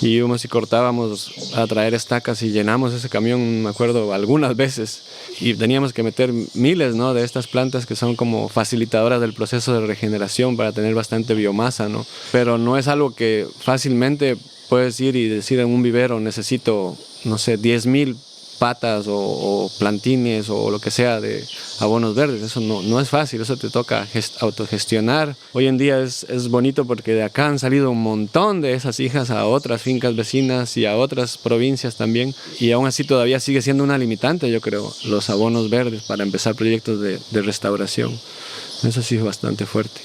Y íbamos y cortábamos a traer estacas y llenamos ese camión, me acuerdo, algunas veces. Y teníamos que meter miles, ¿no?, de estas plantas que son como facilitadoras del proceso de regeneración para tener bastante biomasa, ¿no? Pero no es algo que fácilmente puedes ir y decir en un vivero necesito, no sé, 10,000 patas o plantines o lo que sea de abonos verdes. Eso no es fácil, eso te toca autogestionar. Hoy en día es bonito porque de acá han salido un montón de esas hijas a otras fincas vecinas y a otras provincias también, y aún así todavía sigue siendo una limitante, yo creo, los abonos verdes para empezar proyectos de restauración. Eso sí es bastante fuerte.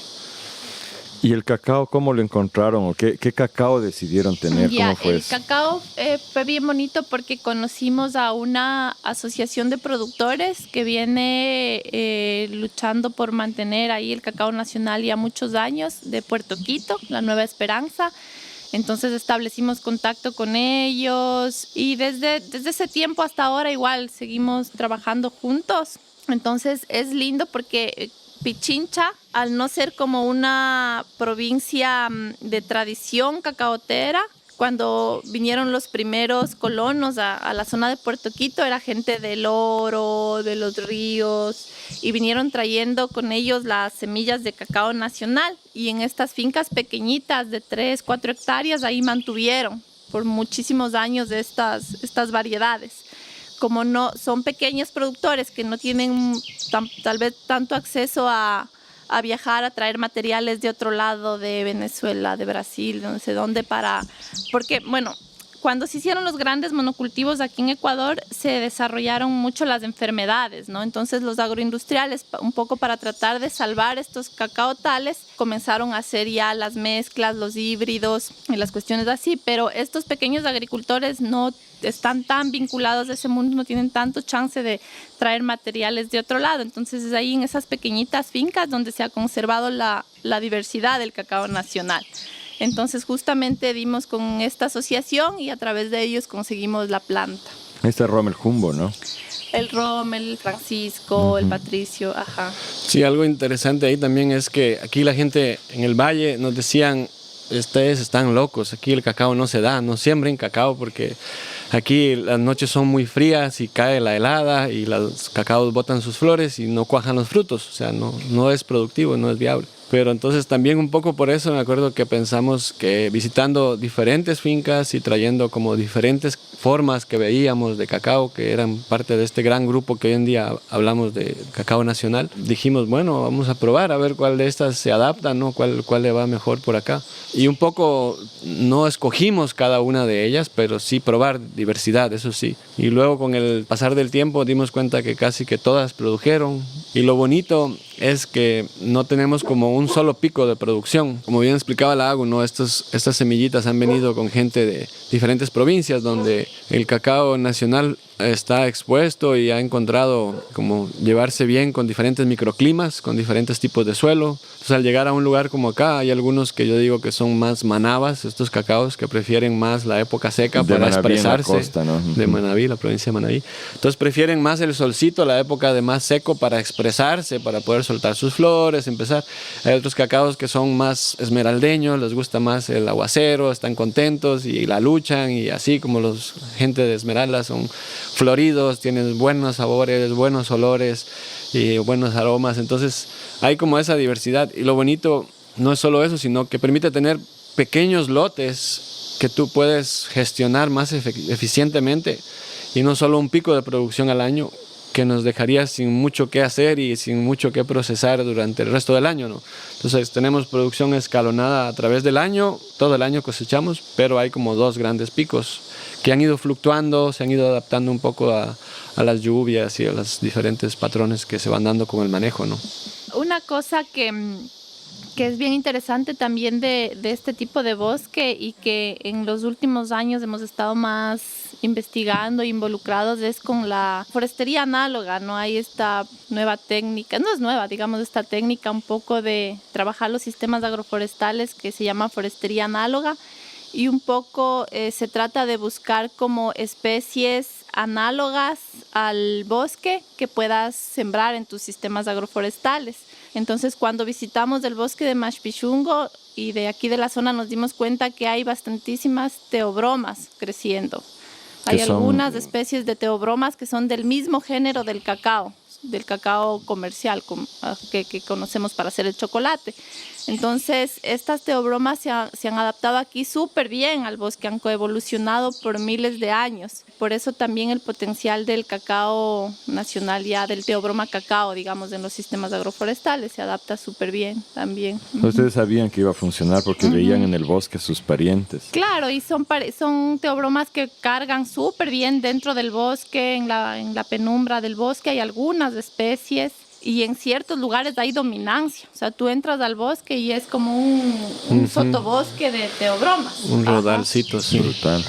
¿Y el cacao cómo lo encontraron o qué cacao decidieron tener? ¿Cómo fue el eso? cacao fue bien bonito porque conocimos a una asociación de productores que viene luchando por mantener ahí el cacao nacional ya muchos años, de Puerto Quito, la Nueva Esperanza. Entonces establecimos contacto con ellos y desde ese tiempo hasta ahora igual seguimos trabajando juntos. Entonces es lindo porque Pichincha, al no ser como una provincia de tradición cacaotera, cuando vinieron los primeros colonos a la zona de Puerto Quito, era gente del Oro, de los ríos, y vinieron trayendo con ellos las semillas de cacao nacional. Y en estas fincas pequeñitas de 3, 4 hectáreas, ahí mantuvieron por muchísimos años estas variedades. Como no son pequeños productores que no tienen tal vez tanto acceso a viajar, a traer materiales de otro lado, de Venezuela, de Brasil, de no sé dónde, porque, bueno, cuando se hicieron los grandes monocultivos aquí en Ecuador, se desarrollaron mucho las enfermedades, ¿no? Entonces los agroindustriales, un poco para tratar de salvar estos cacaotales, comenzaron a hacer ya las mezclas, los híbridos y las cuestiones así, pero estos pequeños agricultores no están tan vinculados a ese mundo, no tienen tanto chance de traer materiales de otro lado. Entonces es ahí en esas pequeñitas fincas donde se ha conservado la diversidad del cacao nacional. Entonces justamente dimos con esta asociación y a través de ellos conseguimos la planta. Este es Rommel Jumbo, ¿no? El Rommel, el Francisco, el Patricio, ajá. Sí, algo interesante ahí también es que aquí la gente en el valle nos decían, ustedes están locos, aquí el cacao no se da, no siembren cacao porque aquí las noches son muy frías y cae la helada y los cacaos botan sus flores y no cuajan los frutos, o sea, no es productivo, no es viable. Pero entonces también un poco por eso me acuerdo que pensamos que visitando diferentes fincas y trayendo como diferentes formas que veíamos de cacao, que eran parte de este gran grupo que hoy en día hablamos de cacao nacional, dijimos, bueno, vamos a probar a ver cuál de estas se adapta, ¿no? Cuál le va mejor por acá. Y un poco no escogimos cada una de ellas, pero sí probar diversidad, eso sí. Y luego con el pasar del tiempo dimos cuenta que casi que todas produjeron. Y lo bonito es que no tenemos como un solo pico de producción. Como bien explicaba la Agu, ¿no? Estas semillitas han venido con gente de diferentes provincias donde el cacao nacional está expuesto y ha encontrado como llevarse bien con diferentes microclimas, con diferentes tipos de suelo. Entonces al llegar a un lugar como acá hay algunos que yo digo que son más manabas, estos cacaos que prefieren más la época seca de para Manabí, expresarse. en la costa, ¿no? De Manabí, la provincia de Manabí. Entonces prefieren más el solcito, la época de más seco para expresarse, para poder soltar sus flores, empezar. Hay otros cacaos que son más esmeraldeños, les gusta más el aguacero, están contentos y la luchan, y así como los gente de Esmeralda son floridos, tienen buenos sabores, buenos olores y buenos aromas. Entonces hay como esa diversidad, y lo bonito no es solo eso, sino que permite tener pequeños lotes que tú puedes gestionar más eficientemente, y no solo un pico de producción al año que nos dejaría sin mucho que hacer y sin mucho que procesar durante el resto del año, ¿no? Entonces tenemos producción escalonada a través del año, todo el año cosechamos, pero hay como 2 grandes picos que han ido fluctuando, se han ido adaptando un poco a las lluvias y a los diferentes patrones que se van dando con el manejo, ¿no? Una cosa que es bien interesante también de este tipo de bosque, y que en los últimos años hemos estado más investigando e involucrados, es con la forestería análoga, ¿no? Hay esta nueva técnica, no es nueva, digamos, esta técnica un poco de trabajar los sistemas agroforestales que se llama forestería análoga, y un poco se trata de buscar como especies análogas al bosque que puedas sembrar en tus sistemas agroforestales. Entonces, cuando visitamos el bosque de Maxpichungo y de aquí de la zona, nos dimos cuenta que hay bastantísimas teobromas creciendo. Hay algunas especies de teobromas que son del mismo género del cacao comercial que conocemos para hacer el chocolate. Entonces, estas teobromas se han adaptado aquí súper bien al bosque, han coevolucionado por miles de años. Por eso también el potencial del cacao nacional, ya del teobroma cacao, digamos, en los sistemas agroforestales, se adapta súper bien también. Ustedes sabían que iba a funcionar porque veían en el bosque sus parientes. Claro, y son teobromas que cargan súper bien dentro del bosque, en la penumbra del bosque. Hay algunas especies, y en ciertos lugares hay dominancia. O sea, tú entras al bosque y es como un sotobosque de teobromas. Un rodalcito, sí. Brutal.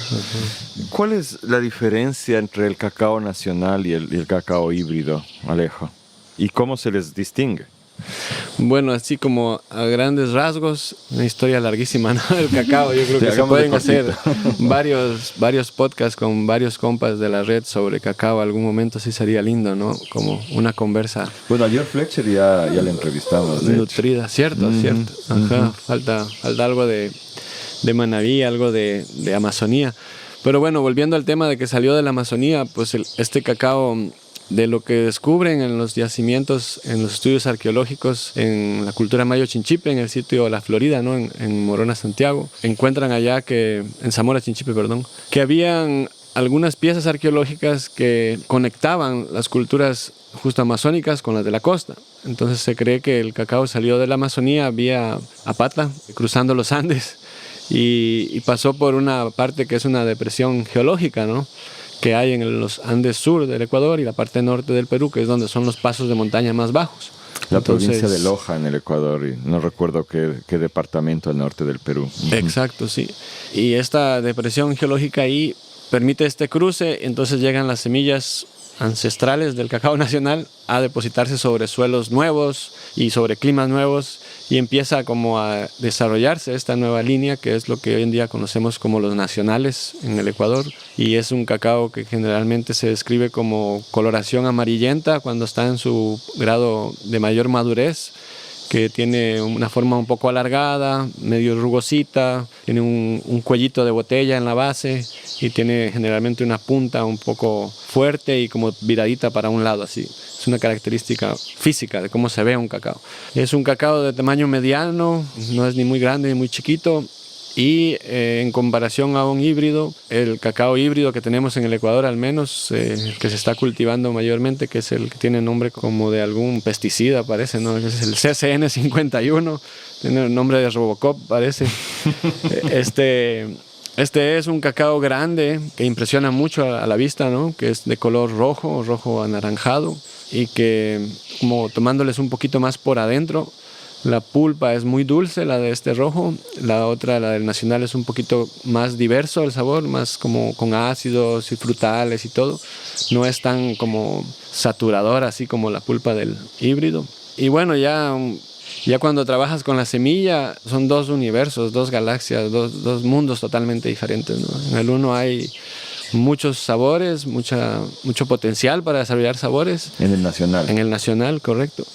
¿Cuál es la diferencia entre el cacao nacional y el cacao híbrido, Alejo? ¿Y cómo se les distingue? Bueno, así como a grandes rasgos, una historia larguísima, ¿no? El cacao, yo creo que se pueden hacer varios podcasts con varios compas de la red sobre cacao. Algún momento sí sería lindo, ¿no? Como una conversa. Bueno, a John Fletcher ya le entrevistamos. Nutrida, cierto. Ajá, falta algo de Manabí, algo de Amazonía. Pero bueno, volviendo al tema de que salió de la Amazonía, pues este cacao, de lo que descubren en los yacimientos, en los estudios arqueológicos, en la cultura Mayo Chinchipe, en el sitio de La Florida, ¿no? en Morona, Santiago, encuentran allá en Zamora Chinchipe, que habían algunas piezas arqueológicas que conectaban las culturas justo amazónicas con las de la costa. Entonces se cree que el cacao salió de la Amazonía vía Apatla, cruzando los Andes, y pasó por una parte que es una depresión geológica, ¿no? Que hay en los Andes sur del Ecuador y la parte norte del Perú, que es donde son los pasos de montaña más bajos. La provincia de Loja en el Ecuador, y no recuerdo qué departamento al norte del Perú. Exacto, sí. Y esta depresión geológica ahí permite este cruce, entonces llegan las semillas ancestrales del cacao nacional a depositarse sobre suelos nuevos y sobre climas nuevos, y empieza como a desarrollarse esta nueva línea, que es lo que hoy en día conocemos como los nacionales en el Ecuador, y es un cacao que generalmente se describe como coloración amarillenta cuando está en su grado de mayor madurez, que tiene una forma un poco alargada, medio rugosita, tiene un cuellito de botella en la base y tiene generalmente una punta un poco fuerte y como viradita para un lado así. Es una característica física de cómo se ve un cacao. Es un cacao de tamaño mediano, no es ni muy grande ni muy chiquito, y en comparación a un híbrido, el cacao híbrido que tenemos en el Ecuador al menos, el que se está cultivando mayormente, que es el que tiene nombre como de algún pesticida parece, ¿no? Es el CCN 51, tiene el nombre de Robocop parece. Este es un cacao grande que impresiona mucho a la vista, ¿no? Que es de color rojo anaranjado, y que como tomándoles un poquito más por adentro, la pulpa es muy dulce, la de este rojo. La otra, la del nacional, es un poquito más diverso el sabor, más como con ácidos y frutales y todo. No es tan como saturador así como la pulpa del híbrido. Y bueno, ya cuando trabajas con la semilla, son dos universos, dos galaxias, dos mundos totalmente diferentes, ¿no? En el uno hay muchos sabores, mucho potencial para desarrollar sabores. En el nacional. En el nacional, correcto.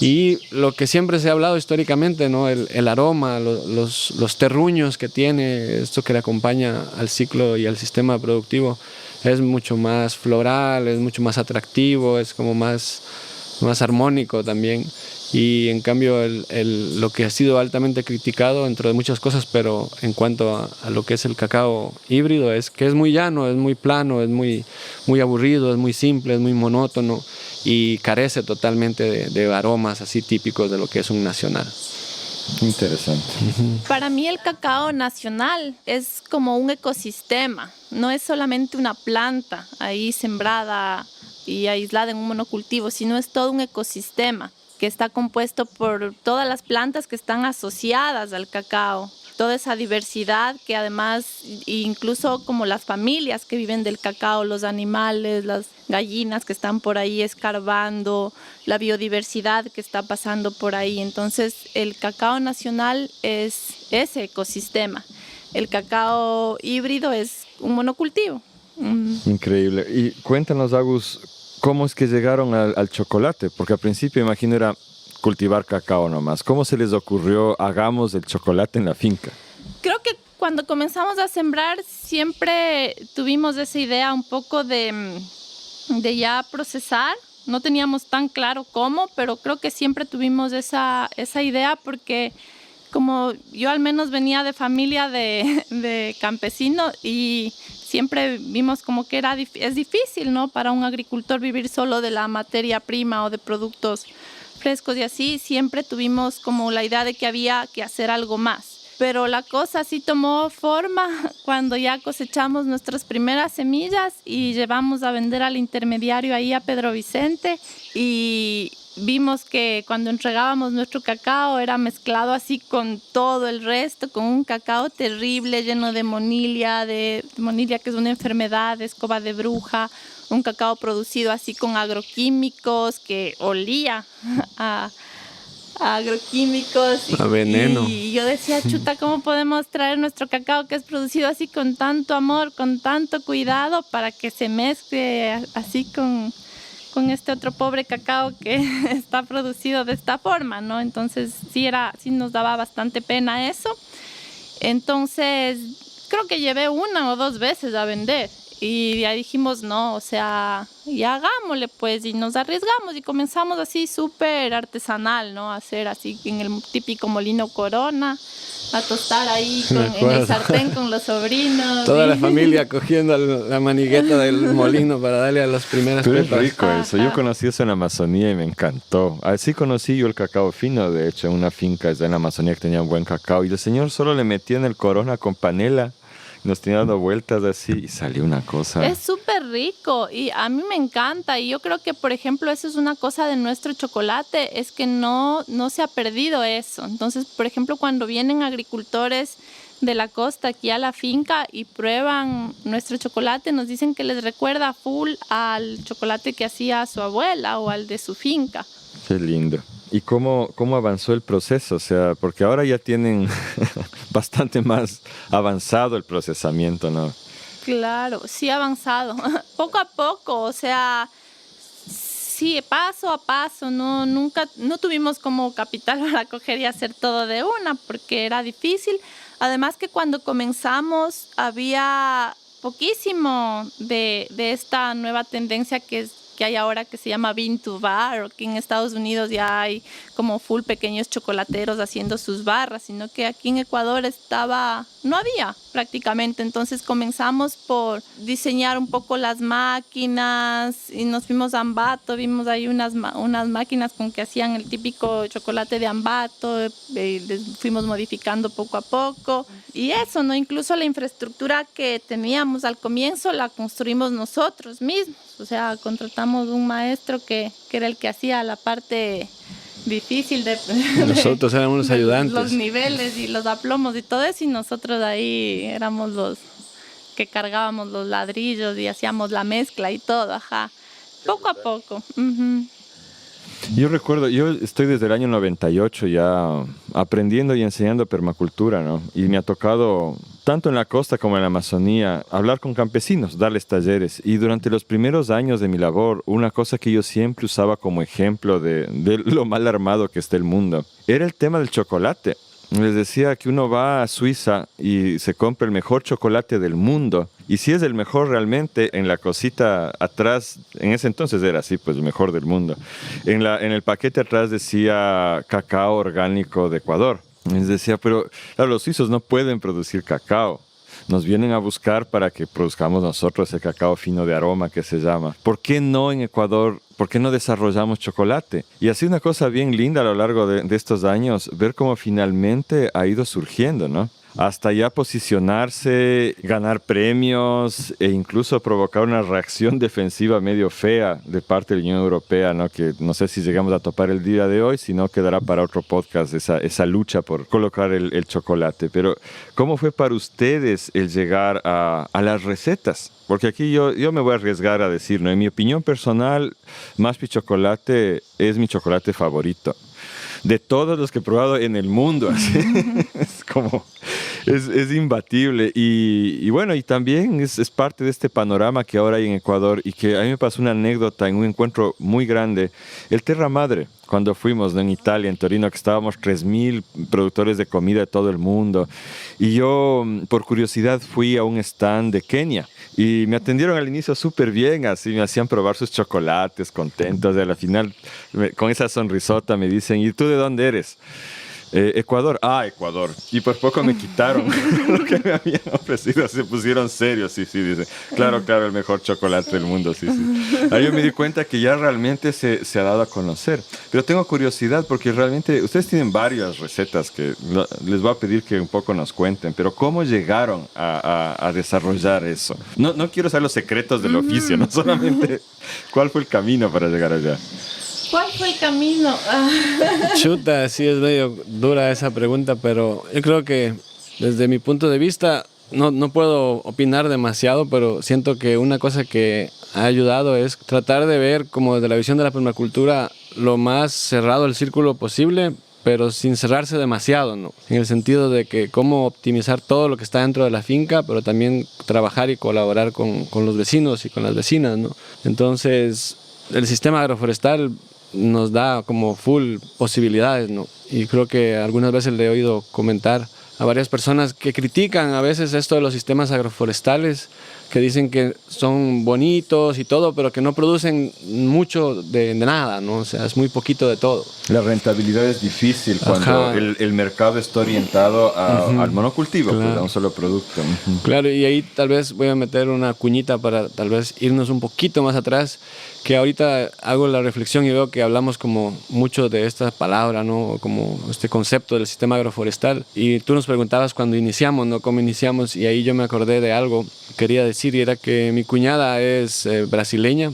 Y lo que siempre se ha hablado históricamente, ¿no? El aroma, los terruños que tiene, esto que le acompaña al ciclo y al sistema productivo, es mucho más floral, es mucho más atractivo, es como más armónico también. Y en cambio lo que ha sido altamente criticado dentro de muchas cosas, pero en cuanto a lo que es el cacao híbrido, es que es muy llano, es muy plano, es muy aburrido, es muy simple, es muy monótono y carece totalmente de aromas así típicos de lo que es un nacional. Interesante. Para mí el cacao nacional es como un ecosistema, no es solamente una planta ahí sembrada y aislada en un monocultivo, sino es todo un ecosistema que está compuesto por todas las plantas que están asociadas al cacao, toda esa diversidad que además, incluso como las familias que viven del cacao, los animales, las gallinas que están por ahí escarbando, la biodiversidad que está pasando por ahí. Entonces, el cacao nacional es ese ecosistema. El cacao híbrido es un monocultivo. Increíble. Y cuéntanos, Agus, ¿cómo es que llegaron al chocolate? Porque al principio, imagino, era cultivar cacao nomás. ¿Cómo se les ocurrió, hagamos el chocolate en la finca? Creo que cuando comenzamos a sembrar siempre tuvimos esa idea un poco de ya procesar. No teníamos tan claro cómo, pero creo que siempre tuvimos esa idea porque como yo al menos venía de familia de campesino y siempre vimos como que es difícil, ¿no? Para un agricultor vivir solo de la materia prima o de productos frescos y así, siempre tuvimos como la idea de que había que hacer algo más. Pero la cosa sí tomó forma cuando ya cosechamos nuestras primeras semillas y llevamos a vender al intermediario ahí a Pedro Vicente y vimos que cuando entregábamos nuestro cacao era mezclado así con todo el resto, con un cacao terrible lleno de monilla que es una enfermedad, de escoba de bruja, un cacao producido así con agroquímicos que olía a agroquímicos a veneno. Y yo decía, chuta, ¿cómo podemos traer nuestro cacao que es producido así con tanto amor, con tanto cuidado para que se mezcle así con este otro pobre cacao que está producido de esta forma, ¿no? Entonces sí nos daba bastante pena eso. Entonces creo que llevé 1 o 2 veces a vender y ya dijimos no, o sea, ya hagámosle pues y nos arriesgamos y comenzamos así súper artesanal, ¿no? A hacer así en el típico molino Corona, a tostar ahí en el sartén con los sobrinos. Toda la familia cogiendo la manigueta del molino para darle a las primeras Pero pepas. es rico eso. Yo conocí eso en Amazonía y me encantó. Así conocí yo el cacao fino, de hecho, en una finca en la Amazonía que tenía un buen cacao. Y el señor solo le metía en el Corona con panela. Nos tenía dando vueltas así y salió una cosa. Es súper rico y a mí me encanta y yo creo que, por ejemplo, eso es una cosa de nuestro chocolate, es que no se ha perdido eso. Entonces, por ejemplo, cuando vienen agricultores de la costa aquí a la finca y prueban nuestro chocolate, nos dicen que les recuerda full al chocolate que hacía su abuela o al de su finca. Qué lindo. ¿Y cómo avanzó el proceso? O sea, porque ahora ya tienen bastante más avanzado el procesamiento, ¿no? Claro, sí ha avanzado. Poco a poco, o sea, sí, paso a paso. No tuvimos como capital para coger y hacer todo de una, porque era difícil. Además que cuando comenzamos había poquísimo de esta nueva tendencia que hay ahora que se llama bean to bar, o que en Estados Unidos ya hay como full pequeños chocolateros haciendo sus barras, sino que aquí en Ecuador no había prácticamente. Entonces comenzamos por diseñar un poco las máquinas y nos fuimos a Ambato, vimos ahí unas máquinas con que hacían el típico chocolate de Ambato, les fuimos modificando poco a poco y eso, ¿no? Incluso la infraestructura que teníamos al comienzo la construimos nosotros mismos, o sea, contratamos un maestro que era el que hacía la parte difícil nosotros éramos los ayudantes, los niveles y los aplomos y todo eso, y nosotros ahí éramos los que cargábamos los ladrillos y hacíamos la mezcla y todo, ajá, poco a poco. Uh-huh. Yo recuerdo, yo estoy desde el año 98 ya aprendiendo y enseñando permacultura, ¿no? Y me ha tocado tanto en la costa como en la Amazonía, hablar con campesinos, darles talleres. Y durante los primeros años de mi labor, una cosa que yo siempre usaba como ejemplo de lo mal armado que está el mundo, era el tema del chocolate. Les decía que uno va a Suiza y se compra el mejor chocolate del mundo. Y si es el mejor realmente, en la cosita atrás, en ese entonces era así, pues el mejor del mundo. En el paquete atrás decía cacao orgánico de Ecuador. Les decía, pero claro, los suizos no pueden producir cacao. Nos vienen a buscar para que produzcamos nosotros el cacao fino de aroma que se llama. ¿Por qué no en Ecuador? ¿Por qué no desarrollamos chocolate? Y así una cosa bien linda a lo largo de estos años, ver cómo finalmente ha ido surgiendo, ¿no? Hasta ya posicionarse, ganar premios e incluso provocar una reacción defensiva medio fea de parte de la Unión Europea, ¿no? Que no sé si llegamos a topar el día de hoy, si no quedará para otro podcast esa lucha por colocar el chocolate. Pero, ¿cómo fue para ustedes el llegar a las recetas? Porque aquí yo me voy a arriesgar a decir, ¿no? En mi opinión personal, Maspi Chocolate es mi chocolate favorito. De todos los que he probado en el mundo, así. Es imbatible. Y bueno, y también es parte de este panorama que ahora hay en Ecuador y que a mí me pasó una anécdota en un encuentro muy grande. El Terra Madre, cuando fuimos, ¿no? En Italia, en Torino, que estábamos 3.000 productores de comida de todo el mundo. Y yo, por curiosidad, fui a un stand de Kenia. Y me atendieron al inicio súper bien, así me hacían probar sus chocolates, contentos. Y al final, con esa sonrisota, me dicen, ¿y tú de dónde eres? Ecuador. Ecuador. Y por poco me quitaron lo que me habían ofrecido. Se pusieron serios, sí, dice. Claro, el mejor chocolate del mundo, sí. Ahí yo me di cuenta que ya realmente se ha dado a conocer. Pero tengo curiosidad porque realmente ustedes tienen varias recetas que les voy a pedir que un poco nos cuenten. Pero ¿cómo llegaron a desarrollar eso? No quiero saber los secretos del oficio, no solamente cuál fue el camino para llegar allá. ¿Cuál fue el camino? Chuta, sí es medio dura esa pregunta, pero yo creo que desde mi punto de vista no puedo opinar demasiado, pero siento que una cosa que ha ayudado es tratar de ver como desde la visión de la permacultura lo más cerrado el círculo posible, pero sin cerrarse demasiado, ¿no? En el sentido de que cómo optimizar todo lo que está dentro de la finca, pero también trabajar y colaborar con los vecinos y con las vecinas, ¿no? Entonces, el sistema agroforestal nos da como full posibilidades, ¿no? Y creo que algunas veces le he oído comentar a varias personas que critican a veces esto de los sistemas agroforestales, que dicen que son bonitos y todo, pero que no producen mucho de nada, ¿no? O sea, es muy poquito de todo. La rentabilidad es difícil cuando el mercado está orientado al monocultivo, claro, pues, a un solo producto. Claro, y ahí tal vez voy a meter una cuñita para tal vez irnos un poquito más atrás, que ahorita hago la reflexión y veo que hablamos como mucho de esta palabra, ¿no? Como este concepto del sistema agroforestal. Y tú nos preguntabas cuando iniciamos, ¿no? ¿Cómo iniciamos? Y ahí yo me acordé de algo que quería decir, y era que mi cuñada es brasileña,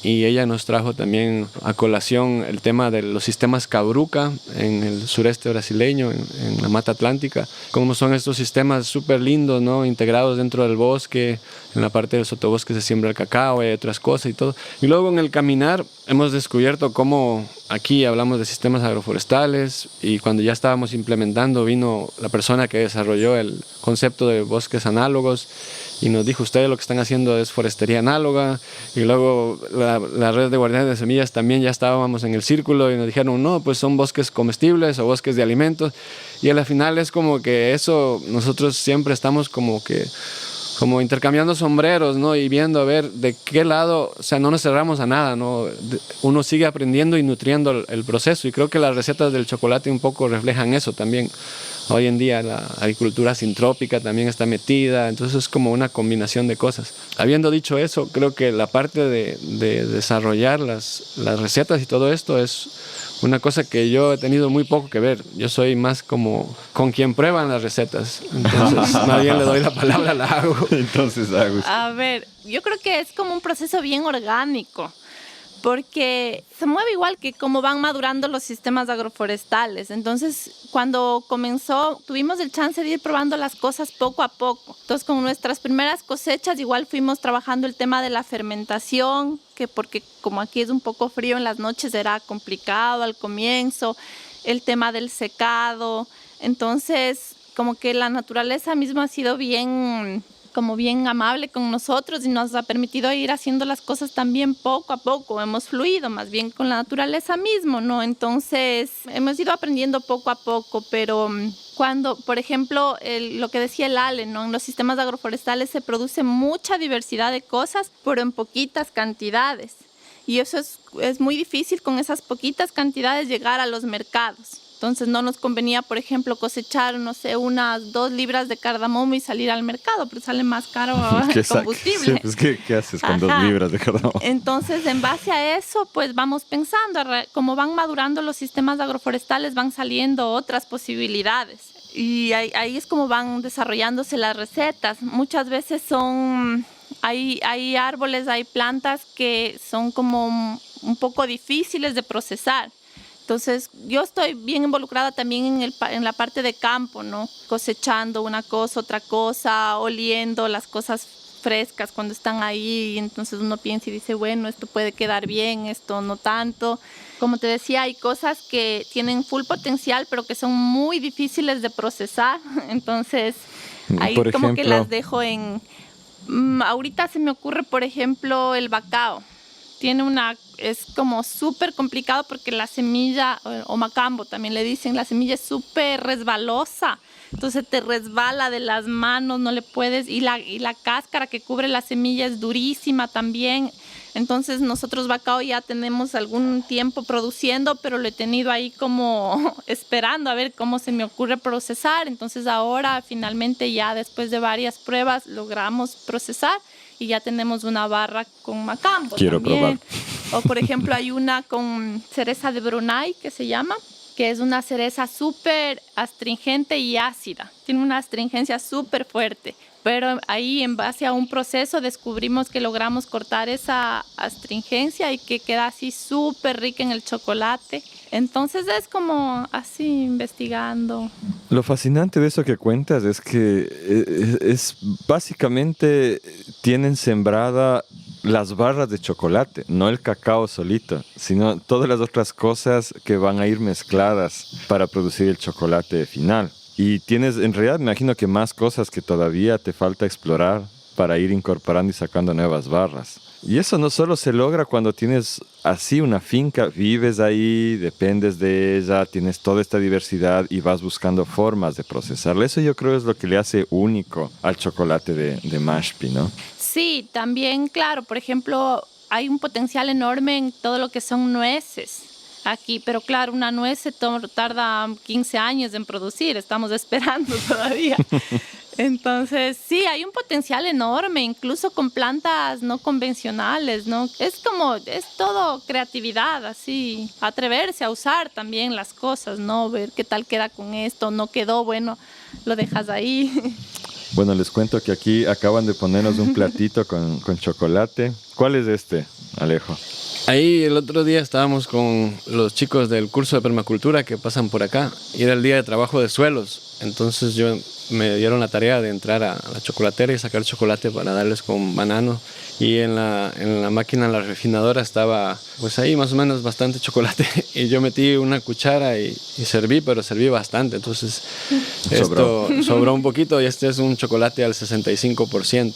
y ella nos trajo también a colación el tema de los sistemas Cabruca en el sureste brasileño, en la Mata Atlántica. Cómo son estos sistemas súper lindos, ¿no? Integrados dentro del bosque, en la parte del sotobosque se siembra el cacao y otras cosas y todo. Y luego en el caminar hemos descubierto cómo aquí hablamos de sistemas agroforestales, y cuando ya estábamos implementando vino la persona que desarrolló el concepto de bosques análogos y nos dijo, ustedes lo que están haciendo es forestería análoga. Y luego la red de guardianes de semillas también ya estábamos en el círculo y nos dijeron, no, pues son bosques comestibles o bosques de alimentos. Y al final es como que eso, nosotros siempre estamos como intercambiando sombreros, ¿no? Y viendo a ver de qué lado, o sea, no nos cerramos a nada, ¿no? Uno sigue aprendiendo y nutriendo el proceso, y creo que las recetas del chocolate un poco reflejan eso también. Hoy en día la agricultura sintrópica también está metida, entonces es como una combinación de cosas. Habiendo dicho eso, creo que la parte de desarrollar las recetas y todo esto es una cosa que yo he tenido muy poco que ver. Yo soy más como con quien prueban las recetas. Entonces, más bien le doy la palabra a la Agus. Entonces, Agus. A ver, yo creo que es como un proceso bien orgánico, porque se mueve igual que como van madurando los sistemas agroforestales. Entonces, cuando comenzó, tuvimos el chance de ir probando las cosas poco a poco. Entonces, con nuestras primeras cosechas, igual fuimos trabajando el tema de la fermentación, que porque como aquí es un poco frío en las noches era complicado al comienzo, el tema del secado. Entonces, como que la naturaleza misma ha sido bien amable con nosotros y nos ha permitido ir haciendo las cosas también poco a poco. Hemos fluido más bien con la naturaleza mismo, ¿no? Entonces, hemos ido aprendiendo poco a poco, pero cuando, por ejemplo, lo que decía el Ale, ¿no? En los sistemas agroforestales se produce mucha diversidad de cosas, pero en poquitas cantidades. Y eso es muy difícil con esas poquitas cantidades llegar a los mercados. Entonces no nos convenía, por ejemplo, cosechar, no sé, unas 2 libras de cardamomo y salir al mercado, pero sale más caro el combustible. Sí, pues, ¿qué haces con 2 libras de cardamomo? Entonces, en base a eso, pues vamos pensando, como van madurando los sistemas agroforestales, van saliendo otras posibilidades. Y ahí es como van desarrollándose las recetas. Muchas veces hay árboles, hay plantas que son como un poco difíciles de procesar. Entonces, yo estoy bien involucrada también en la parte de campo, ¿no? Cosechando una cosa, otra cosa, oliendo las cosas frescas cuando están ahí. Y entonces uno piensa y dice, bueno, esto puede quedar bien, esto no tanto. Como te decía, hay cosas que tienen full potencial, pero que son muy difíciles de procesar. Entonces, ahí por como ejemplo, que las dejo en... ahorita se me ocurre, por ejemplo, el bacao. Es como súper complicado porque la semilla, o macambo también le dicen, la semilla es súper resbalosa. Entonces te resbala de las manos, no le puedes, y la cáscara que cubre la semilla es durísima también. Entonces nosotros bacao ya tenemos algún tiempo produciendo, pero lo he tenido ahí como esperando a ver cómo se me ocurre procesar. Entonces ahora finalmente ya después de varias pruebas logramos procesar y ya tenemos una barra con macambo. Quiero también. probar. O por ejemplo hay una con cereza de Brunei que se llama, que es una cereza súper astringente y ácida. Tiene una astringencia súper fuerte. Pero ahí en base a un proceso descubrimos que logramos cortar esa astringencia y que queda así súper rica en el chocolate. Entonces es como así investigando. Lo fascinante de eso que cuentas es que es básicamente tienen sembrada las barras de chocolate, no el cacao solito, sino todas las otras cosas que van a ir mezcladas para producir el chocolate final. Y tienes, en realidad, me imagino que más cosas que todavía te falta explorar para ir incorporando y sacando nuevas barras. Y eso no solo se logra cuando tienes así una finca, vives ahí, dependes de ella, tienes toda esta diversidad y vas buscando formas de procesarla. Eso yo creo es lo que le hace único al chocolate de Mashpee, ¿no? Sí, también, claro, por ejemplo, hay un potencial enorme en todo lo que son nueces aquí, pero claro, una nuez tarda 15 años en producir, estamos esperando todavía. Entonces, sí, hay un potencial enorme, incluso con plantas no convencionales, ¿no? Es todo creatividad, así, atreverse a usar también las cosas, ¿no? Ver qué tal queda con esto, no quedó, bueno, lo dejas ahí. Bueno, les cuento que aquí acaban de ponernos un platito con chocolate. ¿Cuál es este, Alejo? Ahí el otro día estábamos con los chicos del curso de permacultura que pasan por acá y era el día de trabajo de suelos. Entonces me dieron la tarea de entrar a la chocolatera y sacar chocolate para darles con banano. Y en la máquina, en la refinadora, estaba pues ahí más o menos bastante chocolate. Y yo metí una cuchara y serví, pero serví bastante. Entonces esto sobró un poquito y este es un chocolate al 65%.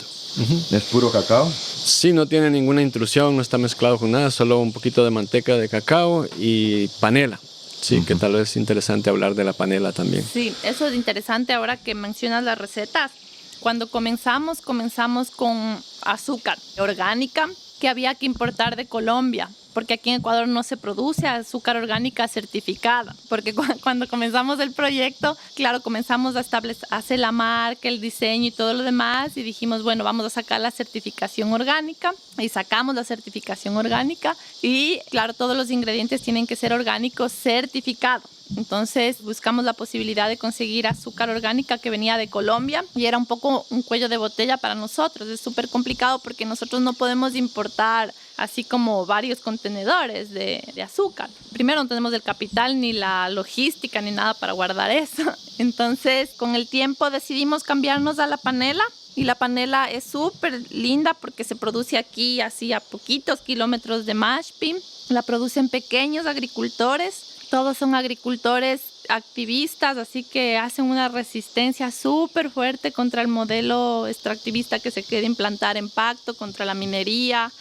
¿Es puro cacao? Sí, no tiene ninguna intrusión, no está mezclado con nada, solo un poquito de manteca de cacao y panela. Sí, que tal vez es interesante hablar de la panela también. Sí, eso es interesante ahora que mencionas las recetas. Cuando comenzamos con azúcar orgánica que había que importar de Colombia, porque aquí en Ecuador no se produce azúcar orgánica certificada, porque cuando comenzamos el proyecto, claro, comenzamos a hacer la marca, el diseño y todo lo demás, y dijimos, bueno, vamos a sacar la certificación orgánica, y sacamos la certificación orgánica, y claro, todos los ingredientes tienen que ser orgánicos certificados. Entonces buscamos la posibilidad de conseguir azúcar orgánica que venía de Colombia y era un poco un cuello de botella para nosotros. Es súper complicado porque nosotros no podemos importar así como varios contenedores de azúcar. Primero no tenemos el capital ni la logística ni nada para guardar eso. Entonces con el tiempo decidimos cambiarnos a la panela. Y la panela es súper linda porque se produce aquí así a poquitos kilómetros de Mashpee. La producen pequeños agricultores. Todos son agricultores activistas, así que hacen una resistencia súper fuerte contra el modelo extractivista que se quiere implantar en Pacto, contra la minería.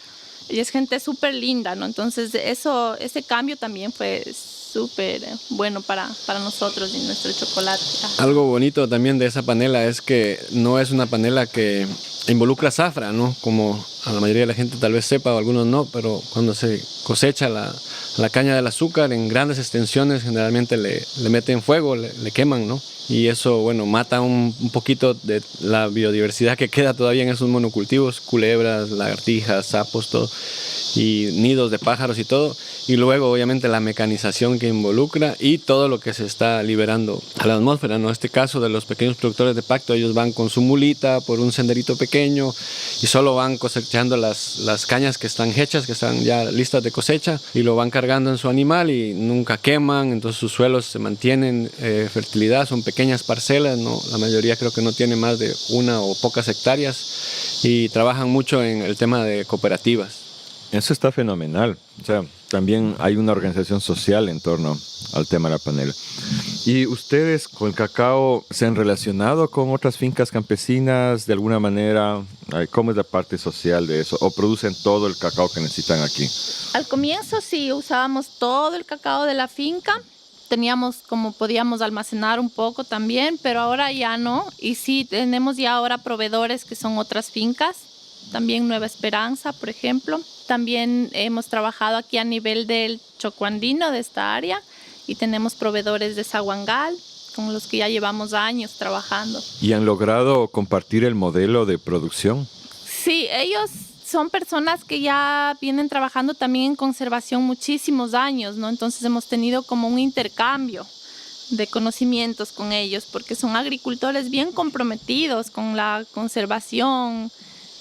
Y es gente súper linda, ¿no? Entonces ese cambio también fue súper bueno para nosotros y nuestro chocolate. Algo bonito también de esa panela es que no es una panela que involucra zafra, ¿no? Como a la mayoría de la gente tal vez sepa o algunos no, pero cuando se cosecha la caña del azúcar en grandes extensiones generalmente le meten fuego, le queman, ¿no? Y eso, bueno, mata un poquito de la biodiversidad que queda todavía en esos monocultivos, culebras, lagartijas, sapos, todo, y nidos de pájaros y todo. Y luego, obviamente, la mecanización que involucra y todo lo que se está liberando a la atmósfera, ¿no? En este caso de los pequeños productores de Pacto, ellos van con su mulita por un senderito pequeño y solo van cosechando las cañas que están hechas, que están ya listas de cosecha, y lo van cargando en su animal y nunca queman, entonces sus suelos se mantienen fertilidad, son pequeñas parcelas, ¿no? La mayoría creo que no tiene más de una o pocas hectáreas, y trabajan mucho en el tema de cooperativas. Eso está fenomenal. O sea, también hay una organización social en torno al tema de la panela. ¿Y ustedes con el cacao se han relacionado con otras fincas campesinas de alguna manera? ¿Cómo es la parte social de eso? ¿O producen todo el cacao que necesitan aquí? Al comienzo sí, usábamos todo el cacao de la finca. Teníamos como podíamos almacenar un poco también, pero ahora ya no. Y sí, tenemos ya ahora proveedores que son otras fincas. También Nueva Esperanza, por ejemplo. También hemos trabajado aquí a nivel del chocuandino de esta área y tenemos proveedores de Sahuangal con los que ya llevamos años trabajando. ¿Y han logrado compartir el modelo de producción? Sí, ellos son personas que ya vienen trabajando también en conservación muchísimos años, ¿no? Entonces hemos tenido como un intercambio de conocimientos con ellos porque son agricultores bien comprometidos con la conservación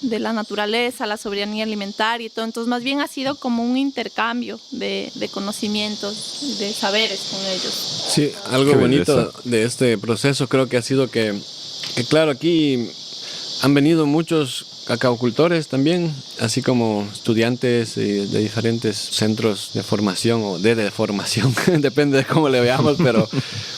de la naturaleza, la soberanía alimentaria y todo. Entonces más bien ha sido como un intercambio de conocimientos, de saberes con ellos. Sí, algo bonito de este proceso creo que ha sido que claro, aquí han venido muchos cacaocultores también, así como estudiantes de diferentes centros de formación o de formación, depende de cómo le veamos,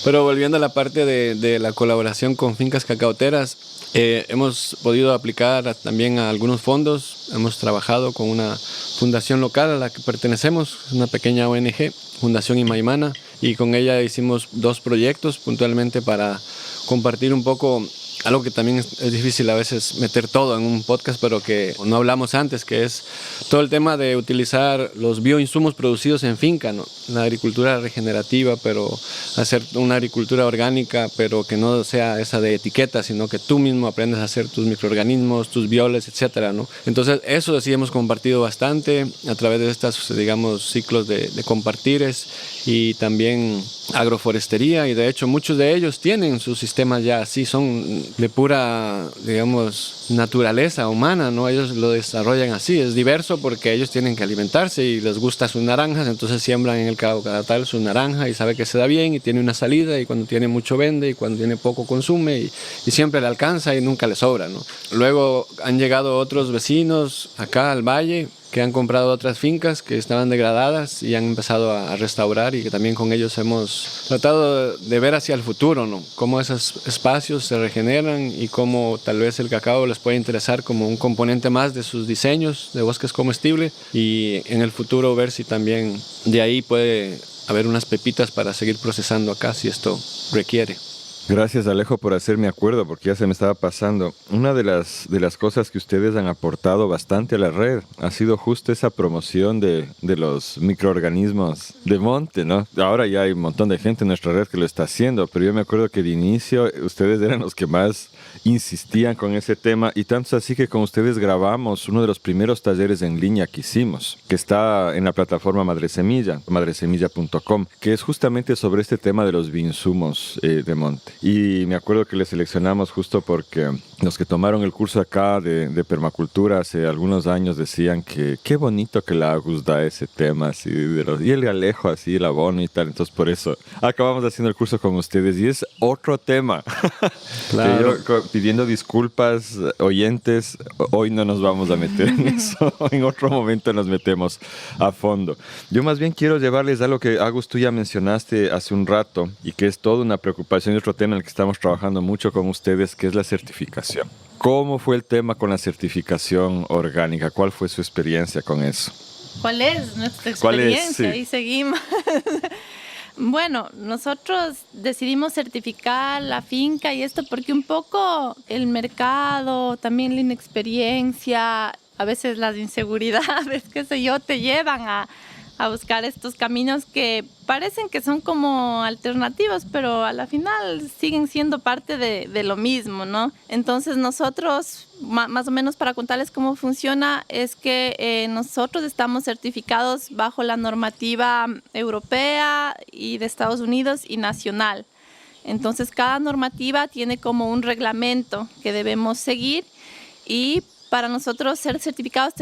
pero volviendo a la parte de la colaboración con fincas cacaoteras, hemos podido aplicar también a algunos fondos. Hemos trabajado con una fundación local a la que pertenecemos, una pequeña ONG, Fundación Imaimana, y con ella hicimos 2 proyectos puntualmente para compartir un poco algo que también es difícil a veces meter todo en un podcast, pero que no hablamos antes, que es todo el tema de utilizar los bioinsumos producidos en finca, ¿no? La agricultura regenerativa, pero hacer una agricultura orgánica, pero que no sea esa de etiqueta, sino que tú mismo aprendes a hacer tus microorganismos, tus bioles, etcétera, ¿no? Entonces eso sí hemos compartido bastante a través de estos, digamos, ciclos de compartires y también agroforestería, y de hecho muchos de ellos tienen sus sistemas ya así, son de pura, digamos, naturaleza humana, ¿no? Ellos lo desarrollan así, es diverso porque ellos tienen que alimentarse y les gustan sus naranjas, entonces siembran en el cada tal su naranja y sabe que se da bien y tiene una salida, y cuando tiene mucho vende y cuando tiene poco consume, y siempre le alcanza y nunca le sobra, ¿no? Luego han llegado otros vecinos acá al valle que han comprado otras fincas que estaban degradadas y han empezado a restaurar, y que también con ellos hemos tratado de ver hacia el futuro, ¿no? Cómo esos espacios se regeneran y cómo tal vez el cacao les puede interesar como un componente más de sus diseños de bosques comestibles, y en el futuro ver si también de ahí puede haber unas pepitas para seguir procesando acá si esto requiere. Gracias, Alejo, por hacerme acuerdo, porque ya se me estaba pasando. Una de las cosas que ustedes han aportado bastante a la red ha sido justo esa promoción de los microorganismos de monte, ¿no? Ahora ya hay un montón de gente en nuestra red que lo está haciendo, pero yo me acuerdo que de inicio ustedes eran los que más insistían con ese tema, y tanto así que con ustedes grabamos uno de los primeros talleres en línea que hicimos, que está en la plataforma Madre Semilla, madresemilla.com, que es justamente sobre este tema de los bioinsumos de monte. Y me acuerdo que le seleccionamos justo porque los que tomaron el curso acá de permacultura hace algunos años decían que qué bonito que la Agus da ese tema así y el Alejo así, el abono y tal. Entonces por eso acabamos haciendo el curso con ustedes, y es otro tema. Claro. Que pidiendo disculpas, oyentes, hoy no nos vamos a meter en eso, en otro momento nos metemos a fondo. Yo más bien quiero llevarles a lo que, Agus, tú ya mencionaste hace un rato y que es toda una preocupación y otro tema en el que estamos trabajando mucho con ustedes, que es la certificación. ¿Cómo fue el tema con la certificación orgánica? ¿Cuál fue su experiencia con eso? ¿Cuál es nuestra experiencia? Sí. Ahí seguimos. Bueno, nosotros decidimos certificar la finca y esto porque un poco el mercado, también la inexperiencia, a veces las inseguridades, qué sé yo, te llevan a buscar estos caminos que parecen que son como alternativos, pero a la final siguen siendo parte de lo mismo, ¿no? Entonces nosotros, más o menos para contarles cómo funciona, es que nosotros estamos certificados bajo la normativa europea y de Estados Unidos y nacional. Entonces cada normativa tiene como un reglamento que debemos seguir y para nosotros ser certificados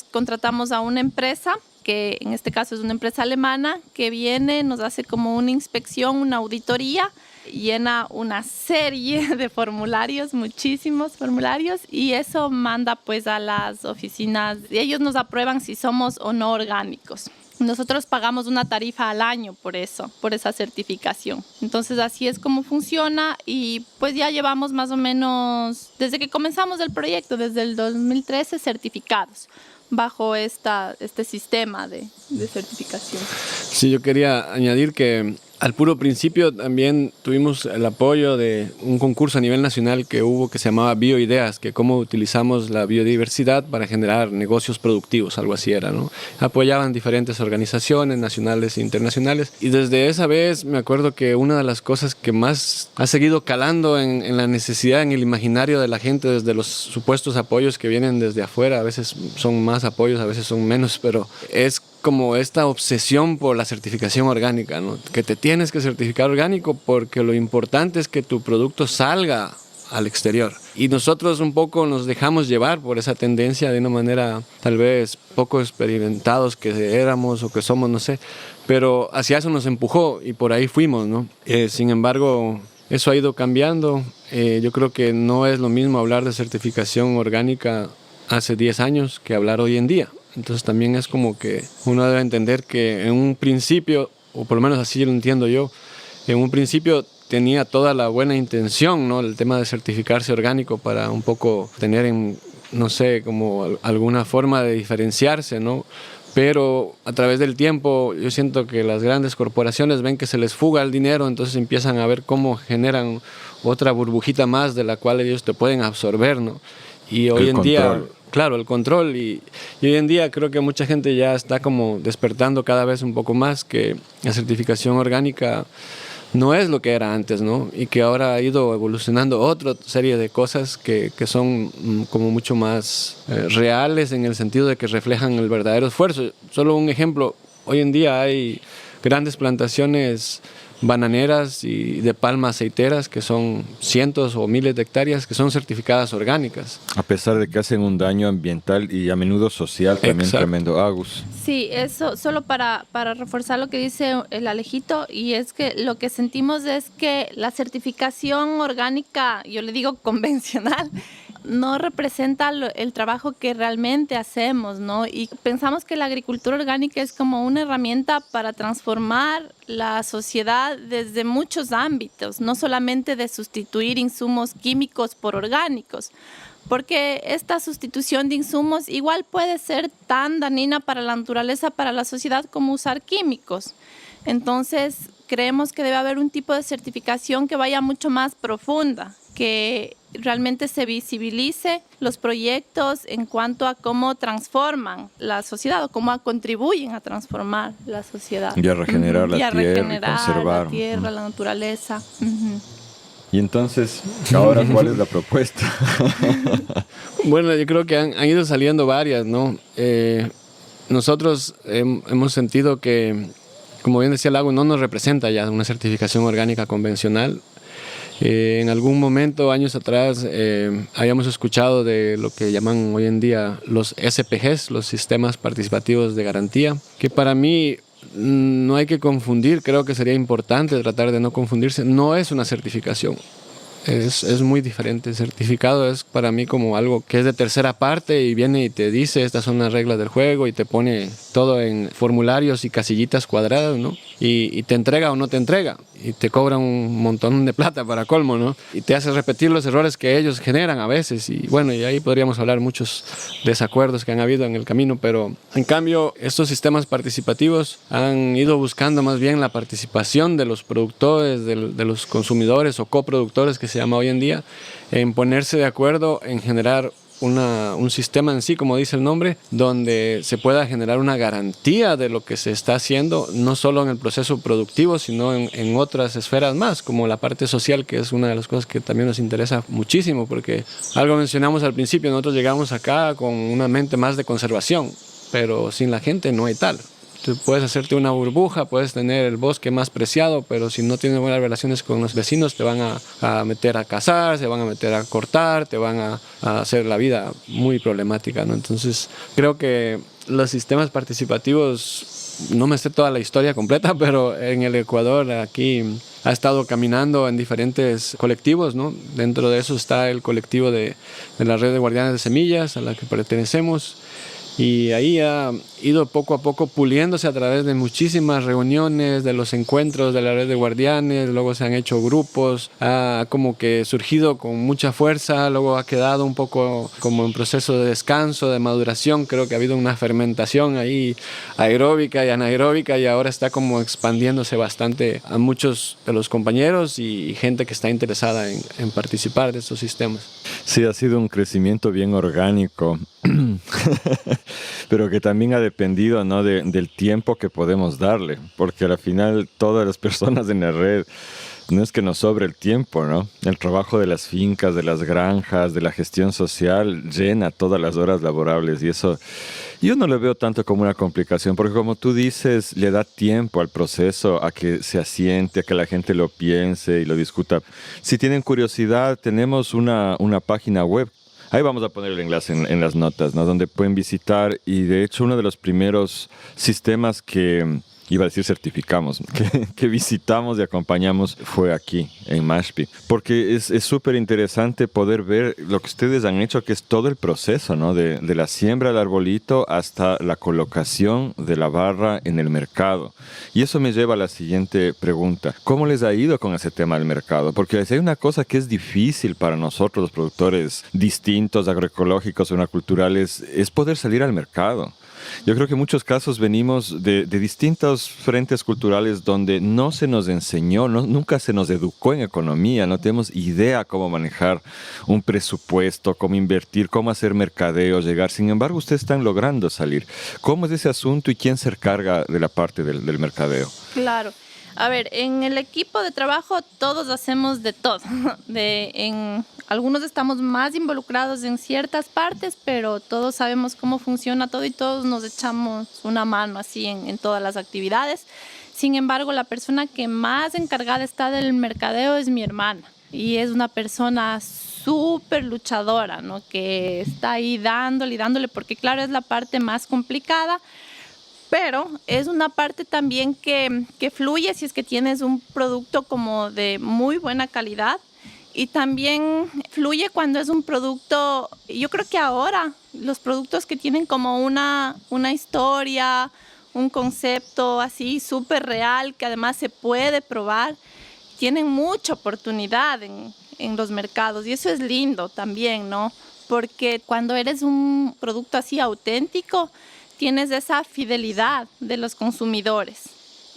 contratamos a una empresa que en este caso es una empresa alemana, que viene, nos hace como una inspección, una auditoría, llena una serie de formularios, muchísimos formularios, y eso manda pues a las oficinas, y ellos nos aprueban si somos o no orgánicos. Nosotros pagamos una tarifa al año por eso, por esa certificación. Entonces así es como funciona y pues ya llevamos más o menos, desde que comenzamos el proyecto, desde el 2013, certificados bajo este sistema de certificación. Sí, yo quería añadir que al puro principio también tuvimos el apoyo de un concurso a nivel nacional que hubo que se llamaba Bioideas, que cómo utilizamos la biodiversidad para generar negocios productivos, algo así era, ¿no? Apoyaban diferentes organizaciones nacionales e internacionales y desde esa vez me acuerdo que una de las cosas que más ha seguido calando en la necesidad, en el imaginario de la gente desde los supuestos apoyos que vienen desde afuera, a veces son más apoyos, a veces son menos, pero es como esta obsesión por la certificación orgánica, ¿no? Que te tienes que certificar orgánico porque lo importante es que tu producto salga al exterior. Y nosotros un poco nos dejamos llevar por esa tendencia de una manera tal vez poco experimentados que éramos o que somos, no sé, pero hacia eso nos empujó y por ahí fuimos, ¿no? Sin embargo, eso ha ido cambiando. Yo creo que no es lo mismo hablar de certificación orgánica hace 10 años que hablar hoy en día. Entonces también es como que uno debe entender que en un principio, o por lo menos así lo entiendo yo, en un principio tenía toda la buena intención, ¿no? El tema de certificarse orgánico para un poco tener, no sé, como alguna forma de diferenciarse, ¿no? Pero a través del tiempo yo siento que las grandes corporaciones ven que se les fuga el dinero, entonces empiezan a ver cómo generan otra burbujita más de la cual ellos te pueden absorber, ¿no? Y hoy en día, claro, el control y hoy en día creo que mucha gente ya está como despertando cada vez un poco más que la certificación orgánica no es lo que era antes, ¿no? Y que ahora ha ido evolucionando otra serie de cosas que son como mucho más reales en el sentido de que reflejan el verdadero esfuerzo. Solo un ejemplo, hoy en día hay grandes plantaciones bananeras y de palma aceiteras que son cientos o miles de hectáreas que son certificadas orgánicas. A pesar de que hacen un daño ambiental y a menudo social también. Exacto. Tremendo, Agus. Sí, eso solo para reforzar lo que dice el Alejito, y es que lo que sentimos es que la certificación orgánica, yo le digo convencional, no representa el trabajo que realmente hacemos, ¿no? Y pensamos que la agricultura orgánica es como una herramienta para transformar la sociedad desde muchos ámbitos, no solamente de sustituir insumos químicos por orgánicos, porque esta sustitución de insumos igual puede ser tan dañina para la naturaleza, para la sociedad, como usar químicos. Entonces, creemos que debe haber un tipo de certificación que vaya mucho más profunda, que realmente se visibilice los proyectos en cuanto a cómo transforman la sociedad o cómo contribuyen a transformar la sociedad. Y a regenerar la tierra, y conservar. La tierra, la naturaleza. Y entonces, ahora, ¿cuál es la propuesta? Bueno, yo creo que han ido saliendo varias, ¿no? Nosotros hemos sentido que, como bien decía Lago, no nos representa ya una certificación orgánica convencional. En algún momento, años atrás, habíamos escuchado de lo que llaman hoy en día los SPGs, los sistemas participativos de garantía, que para mí no hay que confundir, creo que sería importante tratar de no confundirse, no es una certificación. es muy diferente. El certificado es para mí como algo que es de tercera parte y viene y te dice estas son las reglas del juego y te pone todo en formularios y casillitas cuadradas, ¿no? Y te entrega o no te entrega y te cobra un montón de plata para colmo, ¿no? Y te hace repetir los errores que ellos generan a veces y bueno, y ahí podríamos hablar muchos desacuerdos que han habido en el camino, pero en cambio estos sistemas participativos han ido buscando más bien la participación de los productores, de los consumidores o coproductores que se llama hoy en día, en ponerse de acuerdo en generar un sistema en sí, como dice el nombre, donde se pueda generar una garantía de lo que se está haciendo, no solo en el proceso productivo, sino en otras esferas más, como la parte social, que es una de las cosas que también nos interesa muchísimo, porque algo mencionamos al principio, nosotros llegamos acá con una mente más de conservación, pero sin la gente no hay tal. Tú puedes hacerte una burbuja, puedes tener el bosque más preciado, pero si no tienes buenas relaciones con los vecinos te van a meter a cazar, se van a meter a cortar, te van a hacer la vida muy problemática, ¿no? Entonces creo que los sistemas participativos, no me sé toda la historia completa, pero en el Ecuador aquí ha estado caminando en diferentes colectivos, ¿no? Dentro de eso está el colectivo de la Red de Guardianes de Semillas, a la que pertenecemos. Y ahí ha ido poco a poco puliéndose a través de muchísimas reuniones, de los encuentros de la Red de Guardianes, luego se han hecho grupos, ha como que surgido con mucha fuerza, luego ha quedado un poco como en proceso de descanso, de maduración, creo que ha habido una fermentación ahí aeróbica y anaeróbica y ahora está como expandiéndose bastante a muchos de los compañeros y gente que está interesada en participar de estos sistemas. Sí, ha sido un crecimiento bien orgánico, pero que también ha dependido, ¿no? del tiempo que podemos darle, porque al final todas las personas en la red, no es que nos sobre el tiempo, ¿no? El trabajo de las fincas, de las granjas, de la gestión social, llena todas las horas laborables y eso yo no lo veo tanto como una complicación, porque como tú dices, le da tiempo al proceso a que se asiente, a que la gente lo piense y lo discuta. Si tienen curiosidad, tenemos una página web. Ahí vamos a poner el enlace en las notas, ¿no? Donde pueden visitar y de hecho uno de los primeros sistemas que, iba a decir certificamos, que visitamos y acompañamos fue aquí, en Mashpee. Porque es súper interesante poder ver lo que ustedes han hecho, que es todo el proceso, ¿no? De la siembra del arbolito hasta la colocación de la barra en el mercado. Y eso me lleva a la siguiente pregunta. ¿Cómo les ha ido con ese tema del mercado? Porque si hay una cosa que es difícil para nosotros, los productores distintos, agroecológicos, culturales, es poder salir al mercado. Yo creo que en muchos casos venimos de distintos frentes culturales donde no se nos enseñó, nunca se nos educó en economía, no tenemos idea cómo manejar un presupuesto, cómo invertir, cómo hacer mercadeo, llegar. Sin embargo, ustedes están logrando salir. ¿Cómo es ese asunto y quién se encarga de la parte del mercadeo? Claro. A ver, en el equipo de trabajo todos hacemos de todo. Algunos estamos más involucrados en ciertas partes, pero todos sabemos cómo funciona todo y todos nos echamos una mano así en todas las actividades. Sin embargo, la persona que más encargada está del mercadeo es mi hermana y es una persona súper luchadora, ¿no? Que está ahí dándole, porque claro, es la parte más complicada. Pero es una parte también que fluye si es que tienes un producto como de muy buena calidad y también fluye cuando es un producto, yo creo que ahora los productos que tienen como una historia, un concepto así súper real que además se puede probar, tienen mucha oportunidad en los mercados y eso es lindo también, ¿no? Porque cuando eres un producto así auténtico, tienes esa fidelidad de los consumidores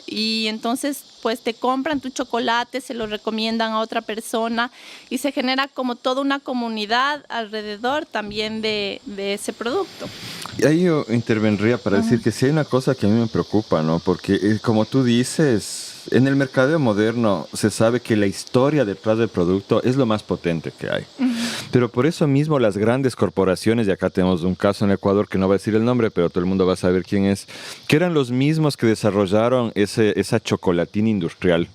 y entonces pues te compran tu chocolate, se lo recomiendan a otra persona y se genera como toda una comunidad alrededor también de ese producto. Y ahí yo intervendría para decir que sí hay una cosa que a mí me preocupa, ¿no? Porque como tú dices, en el mercadeo moderno se sabe que la historia detrás del producto es lo más potente que hay. Pero por eso mismo las grandes corporaciones, y acá tenemos un caso en Ecuador que no va a decir el nombre, pero todo el mundo va a saber quién es, que eran los mismos que desarrollaron esa chocolatina industrial.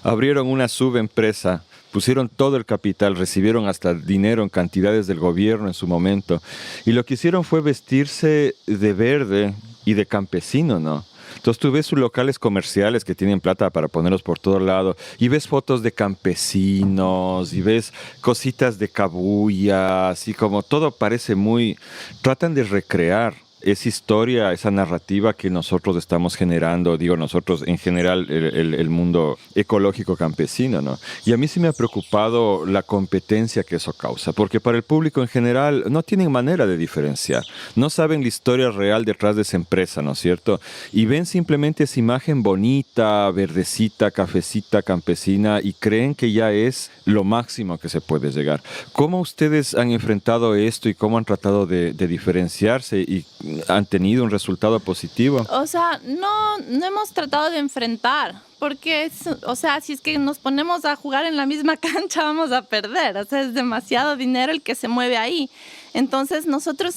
Abrieron una subempresa, pusieron todo el capital, recibieron hasta dinero en cantidades del gobierno en su momento. Y lo que hicieron fue vestirse de verde y de campesino, ¿no? Entonces tú ves sus locales comerciales que tienen plata para ponerlos por todo lado y ves fotos de campesinos y ves cositas de cabuya, así como todo parece muy... Tratan de recrear esa historia, esa narrativa que nosotros estamos generando, digo nosotros en general, el mundo ecológico campesino, ¿no? Y a mí sí me ha preocupado la competencia que eso causa, porque para el público en general no tienen manera de diferenciar, no saben la historia real detrás de esa empresa, ¿no es cierto? Y ven simplemente esa imagen bonita, verdecita, cafecita, campesina, y creen que ya es lo máximo que se puede llegar. ¿Cómo ustedes han enfrentado esto y cómo han tratado de diferenciarse y han tenido un resultado positivo? O sea, no hemos tratado de enfrentar, porque, o sea, si es que nos ponemos a jugar en la misma cancha, vamos a perder. O sea, es demasiado dinero el que se mueve ahí. Entonces, nosotros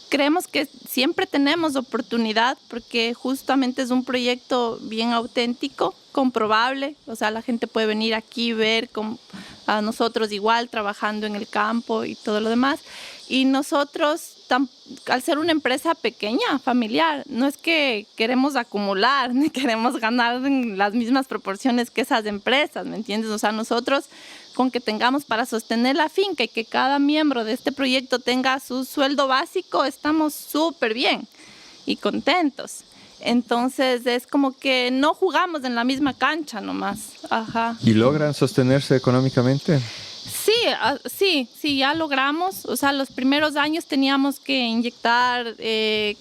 creemos que siempre tenemos oportunidad, porque justamente es un proyecto bien auténtico, comprobable. O sea, la gente puede venir aquí, ver a nosotros igual, trabajando en el campo y todo lo demás. Y nosotros, al ser una empresa pequeña, familiar, no es que queremos acumular, ni queremos ganar en las mismas proporciones que esas empresas, ¿me entiendes? O sea, nosotros, con que tengamos para sostener la finca y que cada miembro de este proyecto tenga su sueldo básico, estamos súper bien y contentos. Entonces, es como que no jugamos en la misma cancha nomás. Ajá. ¿Y logran sostenerse económicamente? Sí, ya logramos. O sea, los primeros años teníamos que inyectar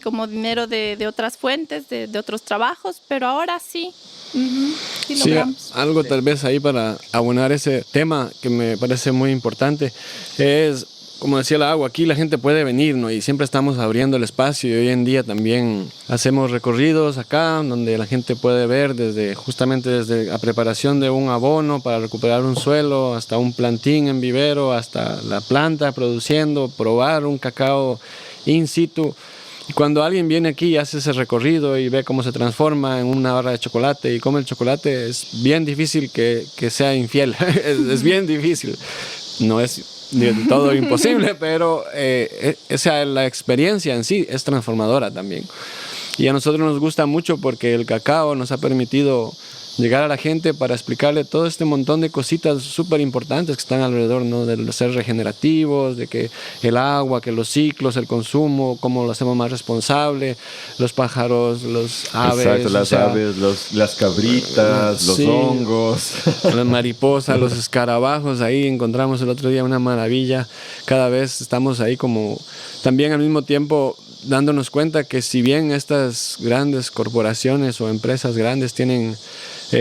como dinero de otras fuentes, de otros trabajos, pero ahora sí. Sí, logramos. Algo tal vez ahí para abonar ese tema que me parece muy importante es, como decía la agua, aquí la gente puede venir, ¿no? Y siempre estamos abriendo el espacio y hoy en día también hacemos recorridos acá donde la gente puede ver justamente desde la preparación de un abono para recuperar un suelo hasta un plantín en vivero, hasta la planta produciendo, probar un cacao in situ. Y cuando alguien viene aquí y hace ese recorrido y ve cómo se transforma en una barra de chocolate y come el chocolate, es bien difícil que sea infiel, es bien difícil. No es de todo imposible, pero la experiencia en sí es transformadora también. Y a nosotros nos gusta mucho porque el cacao nos ha permitido llegar a la gente para explicarle todo este montón de cositas súper importantes que están alrededor, ¿no? De ser regenerativos, de que el agua, que los ciclos, el consumo, cómo lo hacemos más responsable, los pájaros, los aves. Exacto, las aves, las cabritas, los hongos. Las mariposas, los escarabajos, ahí encontramos el otro día una maravilla. Cada vez estamos ahí como también al mismo tiempo dándonos cuenta que si bien estas grandes corporaciones o empresas grandes tienen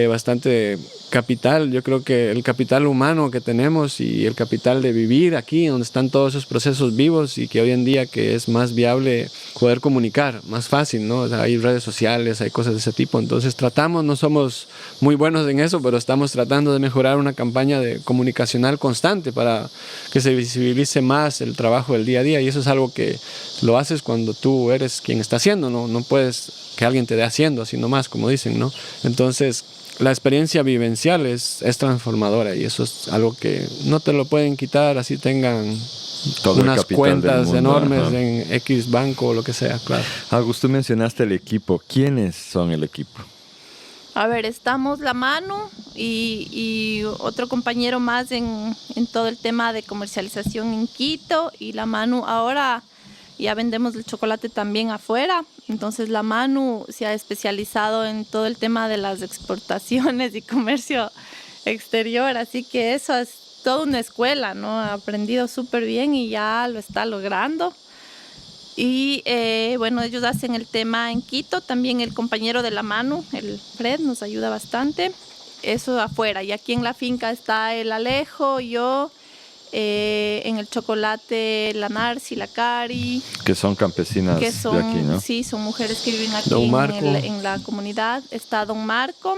bastante capital, yo creo que el capital humano que tenemos y el capital de vivir aquí, donde están todos esos procesos vivos y que hoy en día que es más viable poder comunicar, más fácil, ¿no? O sea, hay redes sociales, hay cosas de ese tipo, entonces no somos muy buenos en eso, pero estamos tratando de mejorar una campaña comunicacional constante para que se visibilice más el trabajo del día a día, y eso es algo que lo haces cuando tú eres quien está haciendo, no puedes que alguien te dé haciendo, sino más, como dicen, ¿no? Entonces, la experiencia vivencial es transformadora y eso es algo que no te lo pueden quitar así tengan todo unas cuentas enormes en X banco o lo que sea, claro. Augusto, mencionaste el equipo. ¿Quiénes son el equipo? A ver, estamos la Manu y otro compañero más en todo el tema de comercialización en Quito, y la Manu ahora ya vendemos el chocolate también afuera. Entonces la Manu se ha especializado en todo el tema de las exportaciones y comercio exterior, así que eso es toda una escuela, ¿no? Ha aprendido súper bien y ya lo está logrando. Y bueno, ellos hacen el tema en Quito, también el compañero de la Manu, el Fred, nos ayuda bastante. Eso afuera, y aquí en la finca está el Alejo, yo, en el chocolate la Narci, la Cari, que son campesinas de aquí, ¿no? Sí, son mujeres que viven aquí en la comunidad. Está Don Marco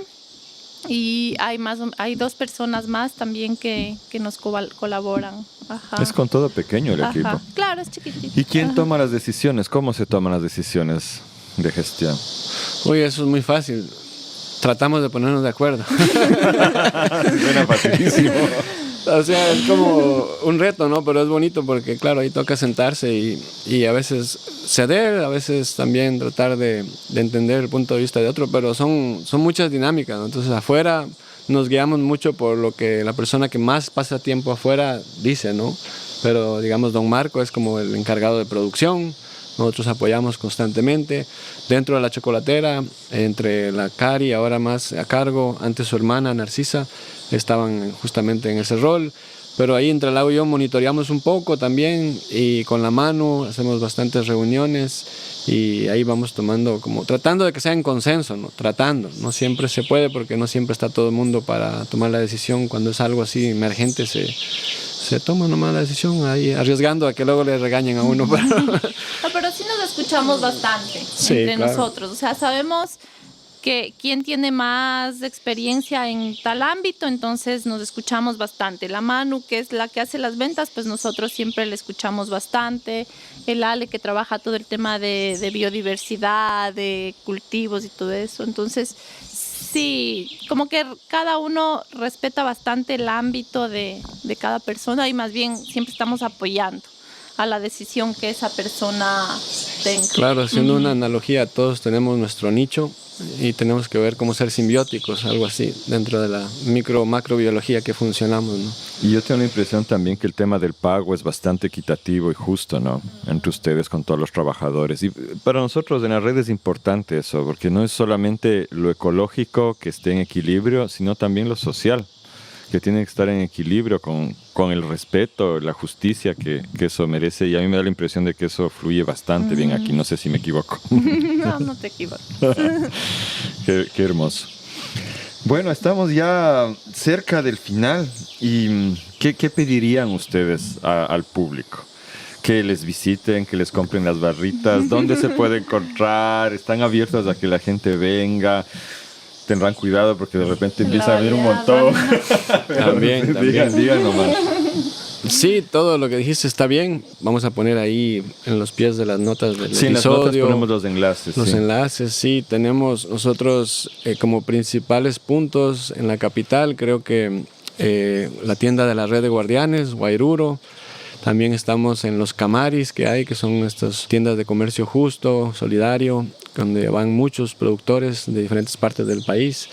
y hay dos personas más también que nos colaboran. Ajá. Es con todo pequeño el equipo. Claro, es chiquitito. ¿Y quién toma las decisiones? ¿Cómo se toman las decisiones de gestión? Uy, eso es muy fácil. Tratamos de ponernos de acuerdo. Suena facilísimo. O sea, es como un reto, ¿no? Pero es bonito porque, claro, ahí toca sentarse y a veces ceder, a veces también tratar de entender el punto de vista de otro, pero son muchas dinámicas, ¿no? Entonces, afuera nos guiamos mucho por lo que la persona que más pasa tiempo afuera dice, ¿no? Pero, digamos, don Marco es como el encargado de producción. Nosotros apoyamos constantemente. Dentro de la chocolatera, entre la Cari, ahora más a cargo, antes su hermana Narcisa, estaban justamente en ese rol. Pero ahí entre Lau y yo monitoreamos un poco también y con la mano hacemos bastantes reuniones y ahí vamos tomando como, tratando de que sea en consenso, ¿no? Tratando, no siempre se puede porque no siempre está todo el mundo para tomar la decisión. Cuando es algo así emergente se toma nomás la decisión ahí, arriesgando a que luego le regañen a uno. Pero sí nos escuchamos bastante Sí, entre claro. nosotros. O sea, sabemos que quién tiene más experiencia en tal ámbito, entonces nos escuchamos bastante. La Manu, que es la que hace las ventas, pues nosotros siempre le escuchamos bastante. El Ale, que trabaja todo el tema de biodiversidad, de cultivos y todo eso. Entonces, sí, como que cada uno respeta bastante el ámbito de cada persona y más bien siempre estamos apoyando a la decisión que esa persona tenga. Claro, haciendo una analogía, todos tenemos nuestro nicho y tenemos que ver cómo ser simbióticos, algo así, dentro de la macrobiología que funcionamos, ¿no? Y yo tengo la impresión también que el tema del pago es bastante equitativo y justo, ¿no? Entre ustedes con todos los trabajadores. Y para nosotros en la red es importante eso, porque no es solamente lo ecológico que esté en equilibrio, sino también lo social, que tiene que estar en equilibrio con el respeto, la justicia que eso merece. Y a mí me da la impresión de que eso fluye bastante bien aquí. No sé si me equivoco. No, no te equivocas. Qué hermoso. Bueno, estamos ya cerca del final. ¿Y qué pedirían ustedes al público? Que les visiten, que les compren las barritas. ¿Dónde se puede encontrar? ¿Están abiertos a que la gente venga? Tendrán cuidado porque de repente empieza a venir un montón. También. Digan nomás. Sí, todo lo que dijiste está bien. Vamos a poner ahí en los pies de las notas del Sí, en las episodio. notas ponemos los enlaces. Los sí. enlaces, sí. Tenemos nosotros como principales puntos en la capital, creo que la tienda de la Red de Guardianes, Guairuro. También estamos en los Camaris que hay, que son estas tiendas de comercio justo, solidario, donde van muchos productores de diferentes partes del país.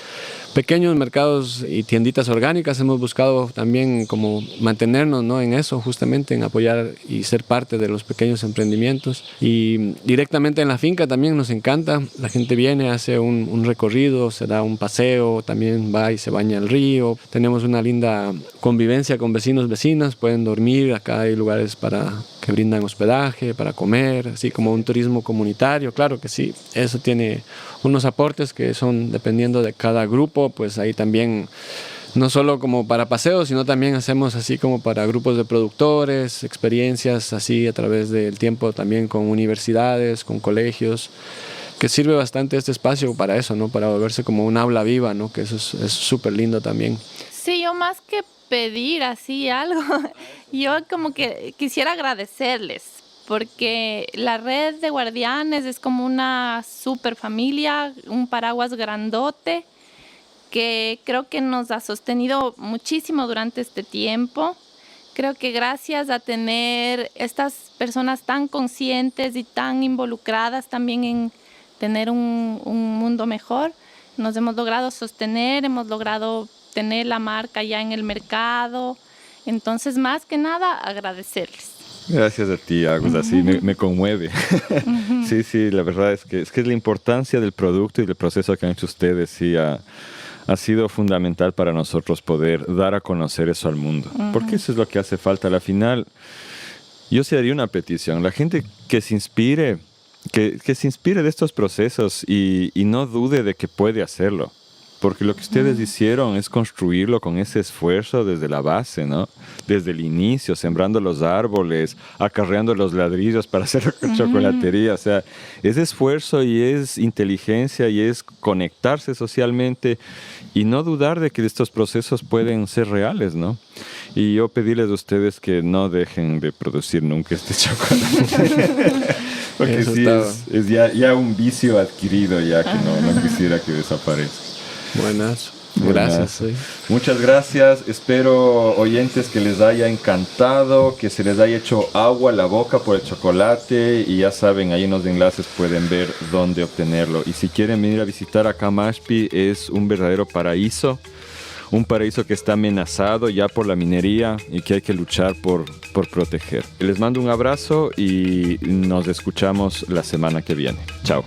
Pequeños mercados y tienditas orgánicas, hemos buscado también como mantenernos, ¿no?, en eso, justamente en apoyar y ser parte de los pequeños emprendimientos. Y directamente en la finca también nos encanta, la gente viene, hace un recorrido, se da un paseo, también va y se baña al río. Tenemos una linda convivencia con vecinos, vecinas, pueden dormir, acá hay lugares que brindan hospedaje, para comer, así como un turismo comunitario. Claro que sí, eso tiene unos aportes que son dependiendo de cada grupo, pues ahí también no solo como para paseos, sino también hacemos así como para grupos de productores, experiencias así a través del tiempo también con universidades, con colegios, que sirve bastante este espacio para eso, ¿no? Para volverse como un aula viva, ¿no? Que eso es súper lindo también. Sí, yo más que pedir así algo, yo como que quisiera agradecerles, porque la Red de Guardianes es como una super familia, un paraguas grandote que creo que nos ha sostenido muchísimo durante este tiempo. Creo que gracias a tener estas personas tan conscientes y tan involucradas también en tener un mundo mejor, nos hemos logrado sostener, hemos logrado tener la marca ya en el mercado. Entonces, más que nada, agradecerles. Gracias a ti, Agus, así me conmueve. Sí, la verdad es que la importancia del producto y del proceso que han hecho ustedes sí ha sido fundamental para nosotros poder dar a conocer eso al mundo. Porque eso es lo que hace falta. A la final, yo sí haría una petición. La gente que se inspire, que se inspire de estos procesos y no dude de que puede hacerlo. Porque lo que ustedes hicieron es construirlo con ese esfuerzo desde la base, ¿no? Desde el inicio, sembrando los árboles, acarreando los ladrillos para hacer chocolatería. O sea, es esfuerzo y es inteligencia y es conectarse socialmente y no dudar de que estos procesos pueden ser reales, ¿no? Y yo pedirles a ustedes que no dejen de producir nunca este chocolate. Porque Eso sí, es ya un vicio adquirido ya que no quisiera que desaparezca. Buenas. Gracias. Sí. Muchas gracias. Espero, oyentes, que les haya encantado, que se les haya hecho agua a la boca por el chocolate. Y ya saben, ahí en los enlaces pueden ver dónde obtenerlo. Y si quieren venir a visitar acá Mashpi, es un verdadero paraíso. Un paraíso que está amenazado ya por la minería y que hay que luchar por proteger. Les mando un abrazo y nos escuchamos la semana que viene. Chao.